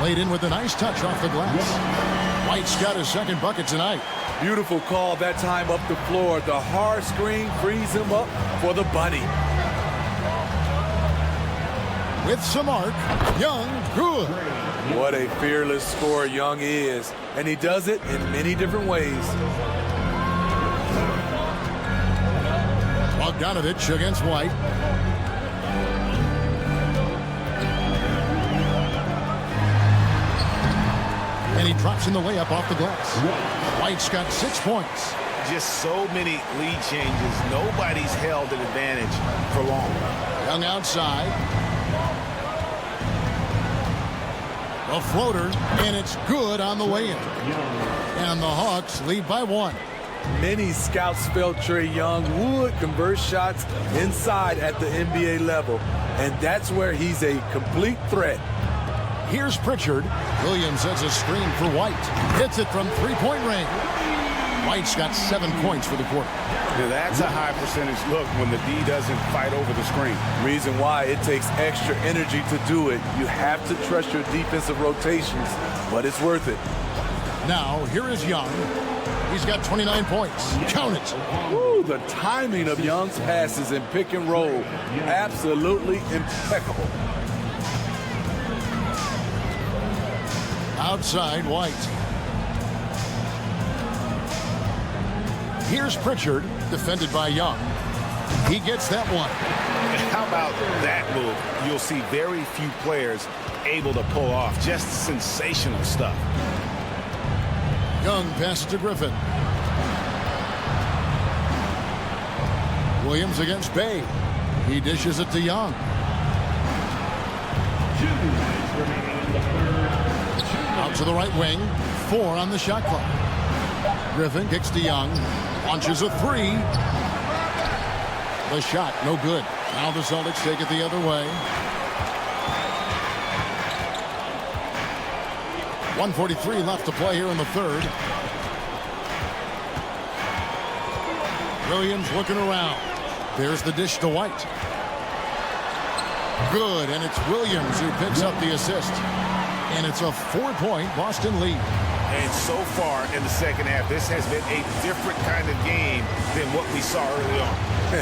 Speaker 1: Laid in with a nice touch off the glass. White's got his 2nd bucket tonight.
Speaker 3: Beautiful call that time up the floor. The hard screen frees him up for the bunny.
Speaker 1: With some arc, Young, good.
Speaker 3: What a fearless scorer Young is. And he does it in many different ways.
Speaker 1: Bogdanovich against White. And he drops in the layup off the glass. White's got 6 points.
Speaker 2: Just so many lead changes. Nobody's held an advantage for long.
Speaker 1: Young outside. A floater, and it's good on the way in. And the Hawks lead by 1.
Speaker 3: Many scouts felt Trae Young would convert shots inside at the NBA level. And that's where he's a complete threat.
Speaker 1: Here's Pritchard. Williams has a screen for White. Hits it from 3-point range. White's got 7 points for the quarter.
Speaker 2: Now that's a high percentage look when the D doesn't fight over the screen.
Speaker 3: Reason why it takes extra energy to do it. You have to trust your defensive rotations, but it's worth it.
Speaker 1: Now, here is Young. He's got 29 points. Count it.
Speaker 3: Ooh, the timing of Young's passes in pick and roll, absolutely impeccable.
Speaker 1: Outside, White. Here's Pritchard, defended by Young. He gets that one.
Speaker 2: How about that move? You'll see very few players able to pull off just sensational stuff.
Speaker 1: Young passes to Griffin. Williams against Bay. He dishes it to Young. Out to the right wing. 4 on the shot clock. Griffin kicks to Young. Launches a 3. The shot, no good. Now the Celtics take it the other way. 1:43 left to play here in the 3rd. Williams looking around. There's the dish to White. Good, and it's Williams who picks up the assist. And it's a 4-point Boston lead.
Speaker 2: And so far in the second half, this has been a different kind of game than what we saw early on.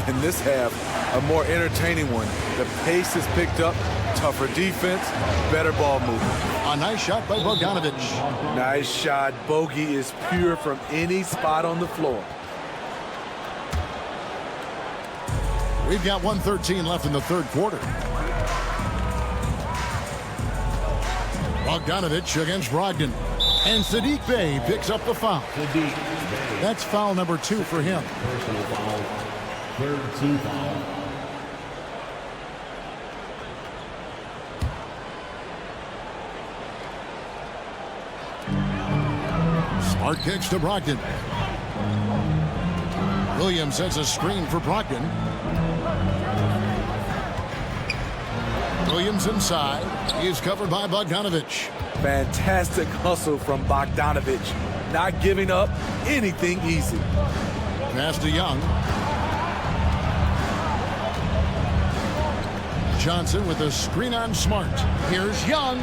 Speaker 3: In this half, a more entertaining one. The pace is picked up, tougher defense, better ball movement.
Speaker 1: A nice shot by Bogdanovich.
Speaker 3: Nice shot. Bogey is pure from any spot on the floor.
Speaker 1: We've got 1:13 left in the 3rd quarter. Bogdanovich against Brogdon. And Saddiq Bey picks up the foul. That's foul number 2 for him.
Speaker 6: Personal foul. 3rd team foul.
Speaker 1: Smart kicks to Brogdon. Williams has a screen for Brogdon. Williams inside. He is covered by Bogdanovich.
Speaker 3: Fantastic hustle from Bogdanovich. Not giving up anything easy.
Speaker 1: Pass to Young. Johnson with a screen on Smart. Here's Young.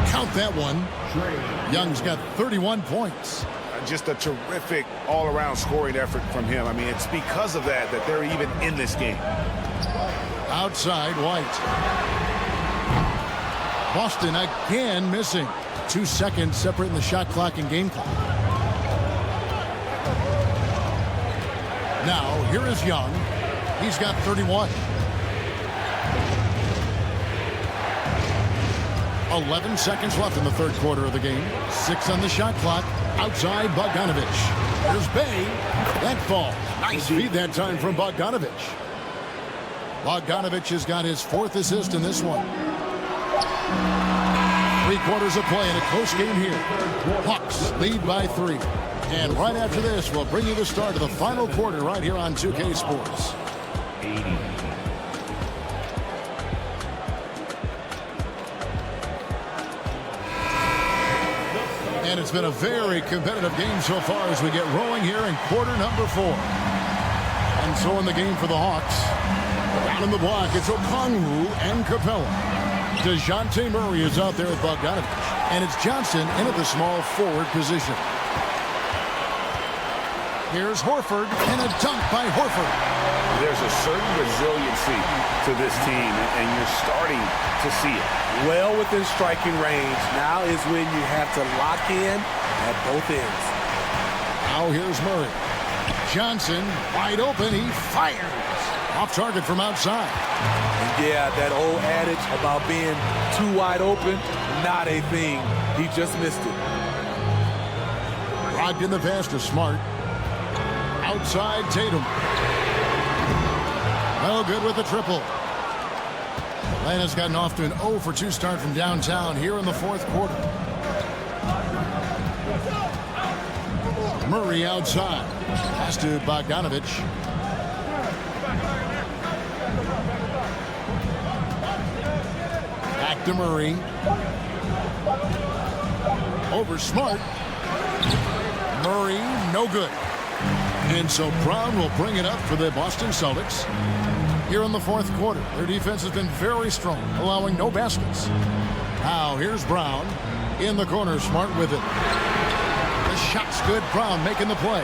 Speaker 1: Count that one. Young's got 31 points.
Speaker 2: Just a terrific all-around scoring effort from him. I mean, it's because of that they're even in this game.
Speaker 1: Outside, White. Boston again missing. 2 seconds separating the shot clock and game clock. Now, here is Young. He's got 31. 11 seconds left in the third quarter of the game. 6 on the shot clock. Outside, Bogdanovich. Here's Bay. That falls. Nice feed that time from Bogdanovich. Bogdanovich has got his 4th assist in this one. 3 quarters of play in a close game here. Hawks lead by 3. And right after this, we'll bring you the start of the final quarter right here on 2K Sports. And it's been a very competitive game so far as we get rolling here in quarter number 4. And so in the game for the Hawks, down in the block, it's Okongwu and Capella. DeJounte Murray is out there with Bogdanovich. And it's Johnson in at the small forward position. Here's Horford, and a dunk by Horford.
Speaker 2: There's a certain resiliency to this team, and you're starting to see it.
Speaker 3: Well within striking range. Now is when you have to lock in at both ends.
Speaker 1: Now here's Murray. Johnson, wide open, he fires. Off target from outside.
Speaker 3: And yeah, that old adage about being too wide open, not a thing. He just missed it.
Speaker 1: Brogdon the pass to Smart. Outside Tatum. No good with the triple. Atlanta's gotten off to an 0 for 2 start from downtown here in the fourth quarter. Murray outside. Pass to Bogdanovich. Back to Murray. Over Smart. Murray, no good. And so Brown will bring it up for the Boston Celtics here in the fourth quarter. Their defense has been very strong, allowing no baskets. Now here's Brown in the corner. Smart with it. The shot's good. Brown making the play.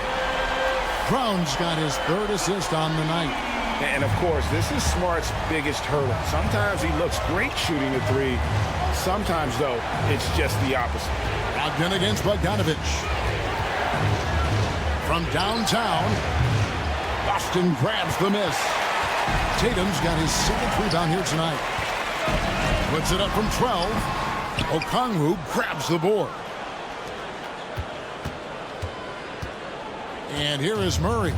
Speaker 1: Brown's got his 3rd assist on the night.
Speaker 2: And, of course, this is Smart's biggest hurdle. Sometimes he looks great shooting a 3. Sometimes, though, it's just the opposite.
Speaker 1: Brogdon against Bogdanovich. From downtown, Boston grabs the miss. Tatum's got his 7th rebound here tonight. Puts it up from 12. Okongwu grabs the board. And here is Murray.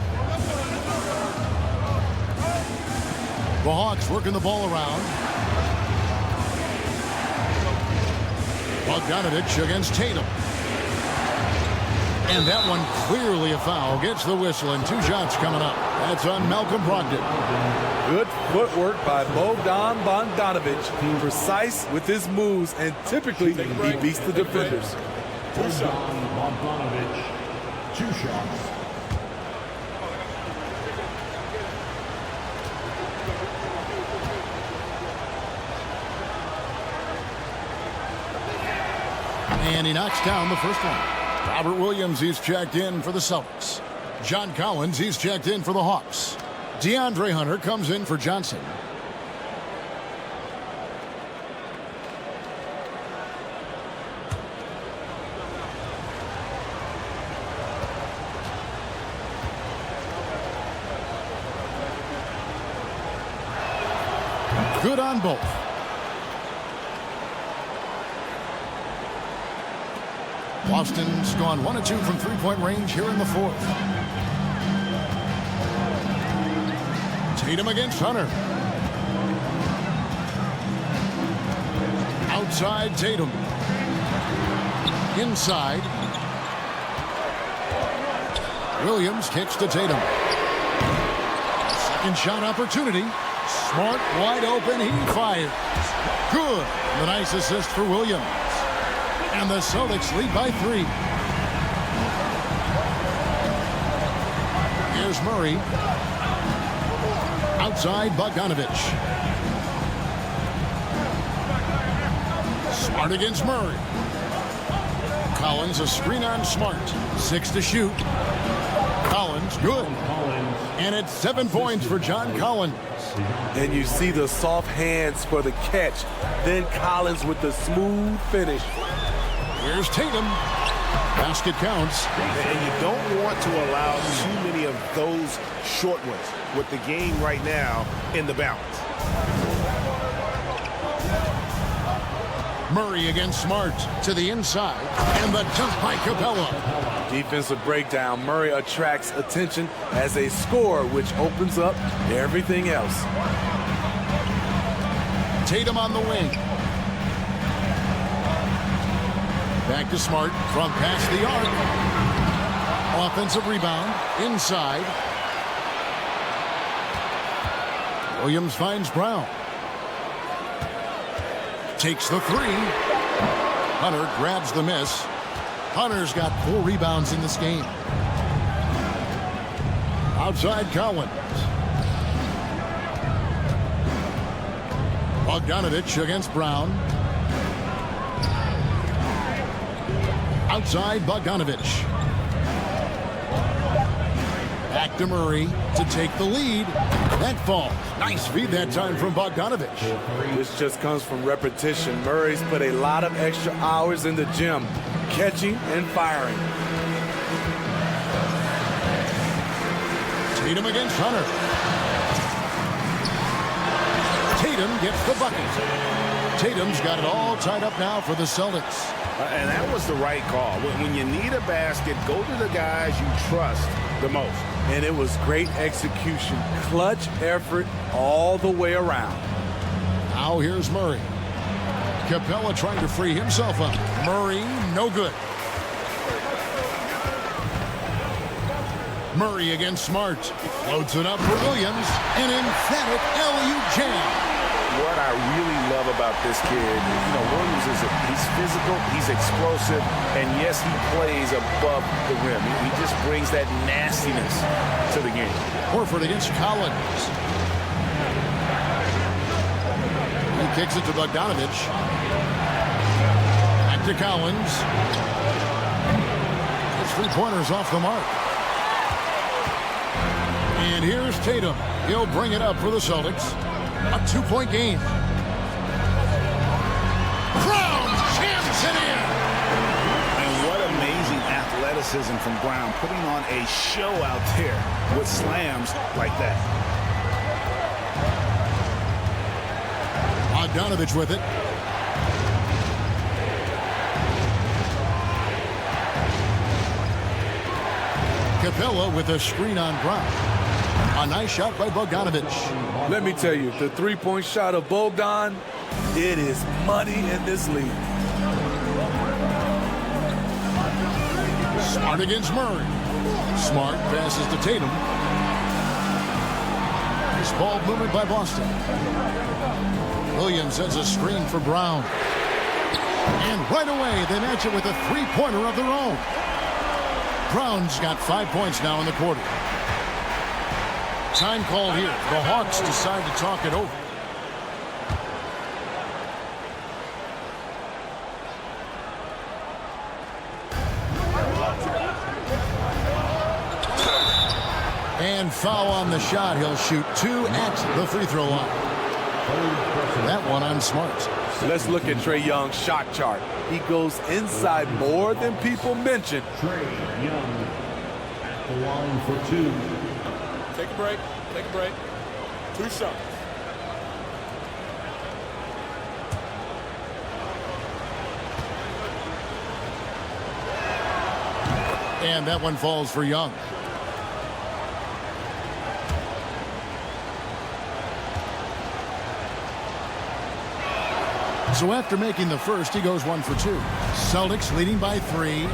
Speaker 1: The Hawks working the ball around. Bogdanovich against Tatum. And that one clearly a foul. Gets the whistle, and 2 shots coming up. That's on Malcolm Brogdon.
Speaker 3: Good footwork by Bogdanovich. Precise with his moves, and typically he beats the defenders.
Speaker 6: Bogdanovich, 2 shots.
Speaker 1: And he knocks down the first one. Robert Williams, he's checked in for the Celtics. John Collins, he's checked in for the Hawks. DeAndre Hunter comes in for Johnson. Good on both. Boston's gone 1 of 2 from 3-point range here in the fourth. Tatum against Hunter. Outside Tatum. Inside. Williams kicks to Tatum. Second shot opportunity. Smart wide open. He fires. Good. The nice assist for Williams. And the Celtics lead by 3. Here's Murray. Outside Bogdanovich. Smart against Murray. Collins a screen on Smart. 6 to shoot. Collins good.
Speaker 6: Collins.
Speaker 1: And it's 7 points for John Collins.
Speaker 3: And you see the soft hands for the catch. Then Collins with the smooth finish.
Speaker 1: Here's Tatum. Basket counts.
Speaker 2: And you don't want to allow too many of those short ones with the game right now in the balance.
Speaker 1: Murray against Smart to the inside. And the dunk by Capella.
Speaker 3: Defensive breakdown. Murray attracts attention as a scorer, which opens up everything else.
Speaker 1: Tatum on the wing. Back to Smart from past the arc. Offensive rebound inside. Williams finds Brown. Takes the three. Hunter grabs the miss. Hunter's got 4 rebounds in this game. Outside Collins. Bogdanovich against Brown. Outside Bogdanovich. Back to Murray to take the lead. That falls. Nice feed that time from Bogdanovich.
Speaker 3: This just comes from repetition. Murray's put a lot of extra hours in the gym, catching and firing.
Speaker 1: Tatum against Hunter. Tatum gets the bucket. Tatum's got it all tied up now for the Celtics.
Speaker 2: And that was the right call. When you need a basket, go to the guys you trust the most.
Speaker 3: And it was great execution. Clutch effort all the way around.
Speaker 1: Now here's Murray. Capella trying to free himself up. Murray, no good. Murray against Smart. Floats it up for Williams. An emphatic LU jam.
Speaker 2: What I really love about this kid, Williams he's physical, he's explosive, and yes, he plays above the rim. He just brings that nastiness to the game.
Speaker 1: Horford against Collins. He kicks it to Bogdanovich. Back to Collins. His 3-pointers off the mark. And here's Tatum. He'll bring it up for the Celtics. A 2-point game. Brown jams it in.
Speaker 4: And what amazing athleticism from Brown, putting on a show out there with slams like that.
Speaker 1: Bogdanovich with it. Capella with a screen on Brown. A nice shot by Bogdanovich.
Speaker 3: Let me tell you, the 3-point shot of Bogdan, it is money in this league.
Speaker 1: Smart against Murray. Smart passes to Tatum. Nice ball movement by Boston. Williams has a screen for Brown. And right away, they match it with a 3-pointer of their own. Brown's got 5 points now in the quarter. Time call here. The Hawks decide to talk it over. And foul on the shot. He'll shoot 2 at the free throw line. That one on Smart.
Speaker 3: Let's look at Trae Young's shot chart. He goes inside more than people mention.
Speaker 6: Trae Young at the line for 2.
Speaker 7: Take a break. Take a break. 2 shots.
Speaker 1: And that one falls for Young. So after making the first, he goes 1 for 2. Celtics leading by 3.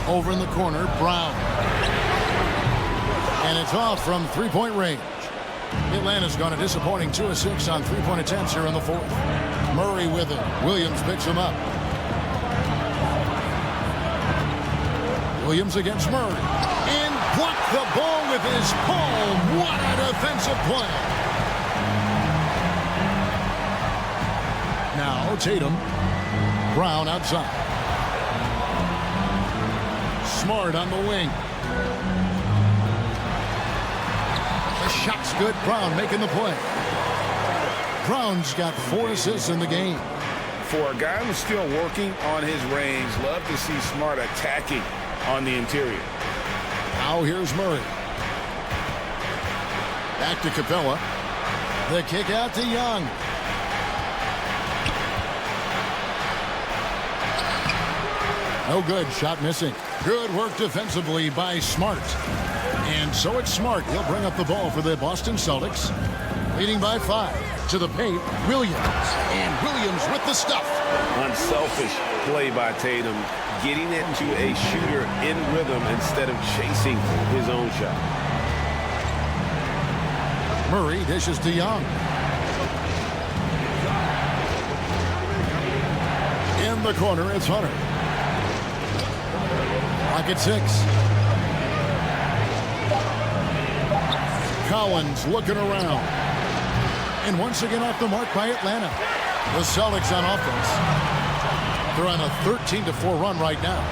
Speaker 1: Over in the corner, Brown. And it's off from 3-point range. Atlanta's gone a disappointing 2 of 6 on 3-point attempts here in the 4th. Murray with it. Williams picks him up. Williams against Murray. And blocked the ball with his palm. What a defensive play. Now Tatum. Brown outside. Smart on the wing. The shot's good. Brown making the play. Brown's got 4 assists in the game.
Speaker 2: For a guy who's still working on his range, love to see Smart attacking on the interior.
Speaker 1: Now here's Murray. Back to Capella. The kick out to Young. No good. Shot missing. Good work defensively by Smart. And so it's Smart. He'll bring up the ball for the Boston Celtics. Leading by 5. To the paint, Williams. And Williams with the stuff.
Speaker 2: Unselfish play by Tatum, getting it to a shooter in rhythm instead of chasing his own shot.
Speaker 1: Murray dishes to Young. In the corner, it's Hunter. Pocket 6. Collins looking around. And once again off the mark by Atlanta. The Celtics on offense. They're on a 13-4 run right now.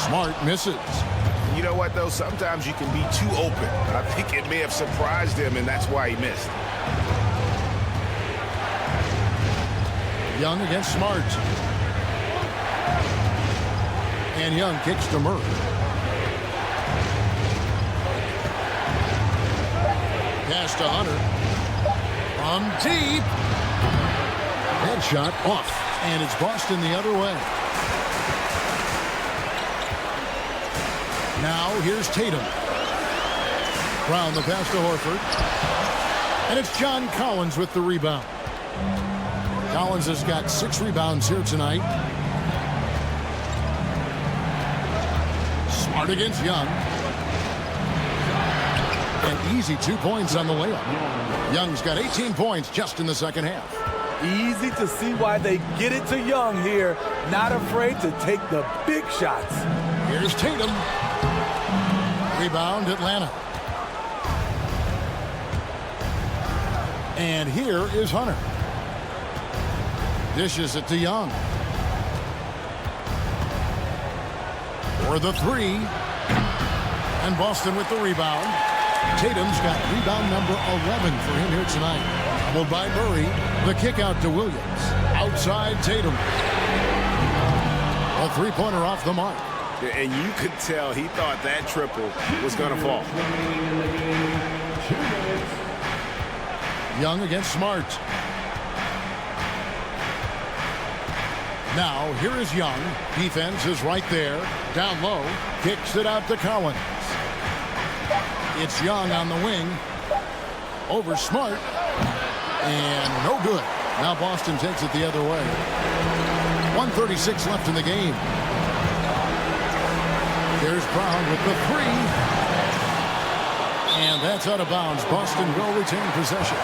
Speaker 1: Smart misses.
Speaker 2: You know what, though? Sometimes you can be too open. I think it may have surprised him, and that's why he missed.
Speaker 1: Young against Smart. And Young kicks to Murray. Pass to Hunter. From deep. Headshot off. And it's Boston the other way. Now here's Tatum. Brown the pass to Horford. And it's John Collins with the rebound. Collins has got 6 rebounds here tonight. Smart against Young. An easy 2 points on the layup. Young's got 18 points just in the second half.
Speaker 3: Easy to see why they get it to Young here. Not afraid to take the big shots.
Speaker 1: Here's Tatum. Rebound, Atlanta. And here is Hunter. Dishes it to Young. For the 3. And Boston with the rebound. Tatum's got rebound number 11 for him here tonight. Doubled by Murray. The kick out to Williams. Outside Tatum. A 3-pointer off the mark.
Speaker 2: And you could tell he thought that triple was going to fall.
Speaker 1: Young against Smart. Now, here is Young. Defense is right there. Down low. Kicks it out to Collins. It's Young on the wing. Over Smart. And no good. Now Boston takes it the other way. 1:36 left in the game. There's Brown with the 3. And that's out of bounds. Boston will retain possession.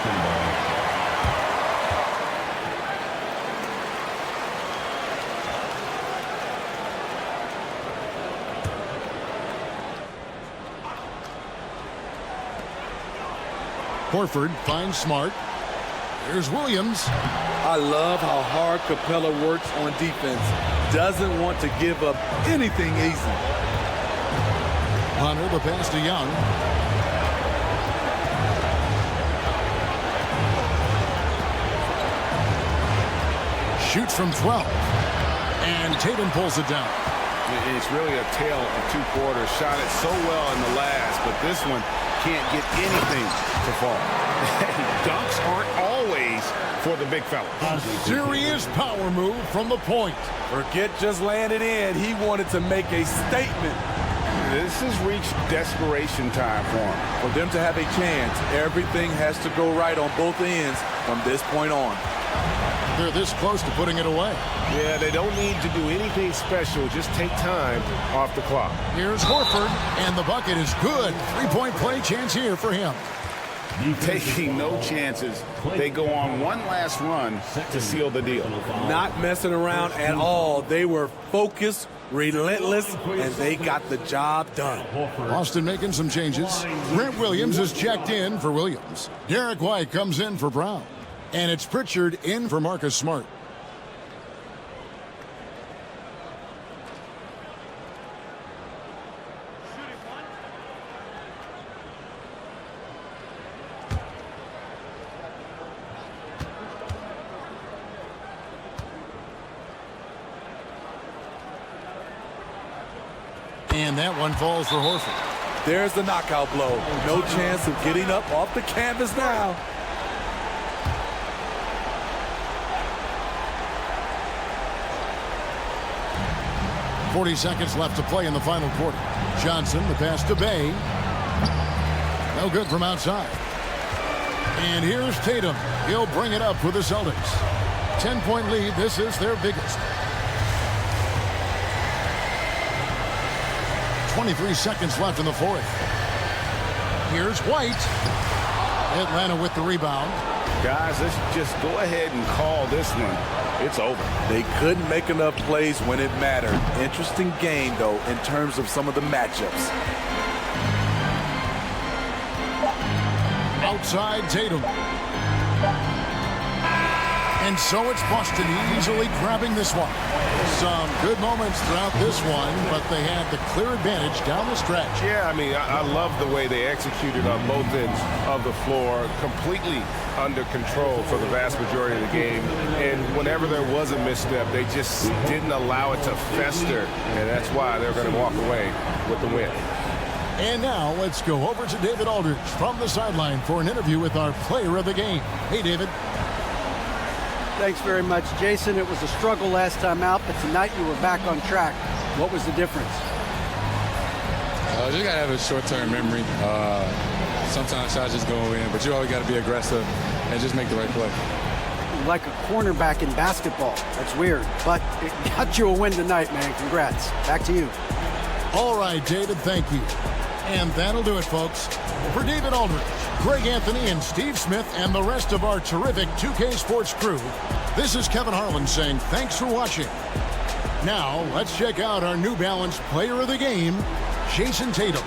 Speaker 1: Horford finds Smart. Here's Williams.
Speaker 3: I love how hard Capella works on defense. Doesn't want to give up anything easy.
Speaker 1: Hunter, the pass to Young. Shoots from 12. And Tatum pulls it down.
Speaker 2: It's really a tale of 2 quarters. Shot it so well in the last, but this one can't get anything to fall. Dunks aren't always for the big fella.
Speaker 1: A serious power move from the point.
Speaker 3: Forget just laying it in. He wanted to make a statement.
Speaker 2: This has reached desperation time for him.
Speaker 3: For them to have a chance, everything has to go right on both ends from this point on.
Speaker 1: They're this close to putting it away.
Speaker 2: Yeah, they don't need to do anything special. Just take time off the clock.
Speaker 1: Here's Horford, and the bucket is good. 3-point play chance here for him.
Speaker 2: Taking no chances. They go on one last run to seal the deal.
Speaker 3: Not messing around at all. They were focused, relentless, and they got the job done.
Speaker 1: Boston making some changes. Grant Williams is checked in for Williams. Derek White comes in for Brown. And it's Pritchard in for Marcus Smart. And that one falls for Horford.
Speaker 3: There's the knockout blow. No chance of getting up off the canvas now.
Speaker 1: .40 seconds left to play in the final quarter. Johnson, the pass to Bay. No good from outside. And here's Tatum. He'll bring it up with the Celtics. 10-point lead. This is their biggest. 23 seconds left in the fourth. Here's White. Atlanta with the rebound.
Speaker 2: Guys, let's just go ahead and call this one. It's over.
Speaker 3: They couldn't make enough plays when it mattered. Interesting game, though, in terms of some of the matchups.
Speaker 1: Outside Tatum. And so it's Boston easily grabbing this one. Some good moments throughout this one, but they had the clear advantage down the stretch.
Speaker 2: Yeah, I mean, I love the way they executed on both ends of the floor, completely under control for the vast majority of the game. And whenever there was a misstep, they just didn't allow it to fester, and that's why they're going to walk away with the win.
Speaker 1: And now let's go over to David Aldridge from the sideline for an interview with our player of the game. Hey, David.
Speaker 5: Thanks very much, Jason. It was a struggle last time out, but tonight you were back on track. What was the difference?
Speaker 8: Just got to have a short-term memory. Sometimes shots just go in, but you always got to be aggressive and just make the right play.
Speaker 5: Like a cornerback in basketball. That's weird, but it got you a win tonight, man. Congrats. Back to you.
Speaker 1: All right, David, thank you. And that'll do it, folks. For David Aldridge, Greg Anthony, and Steve Smith, and the rest of our terrific 2K Sports crew, this is Kevin Harlan saying thanks for watching. Now, let's check out our New Balance player of the game, Jason Tatum.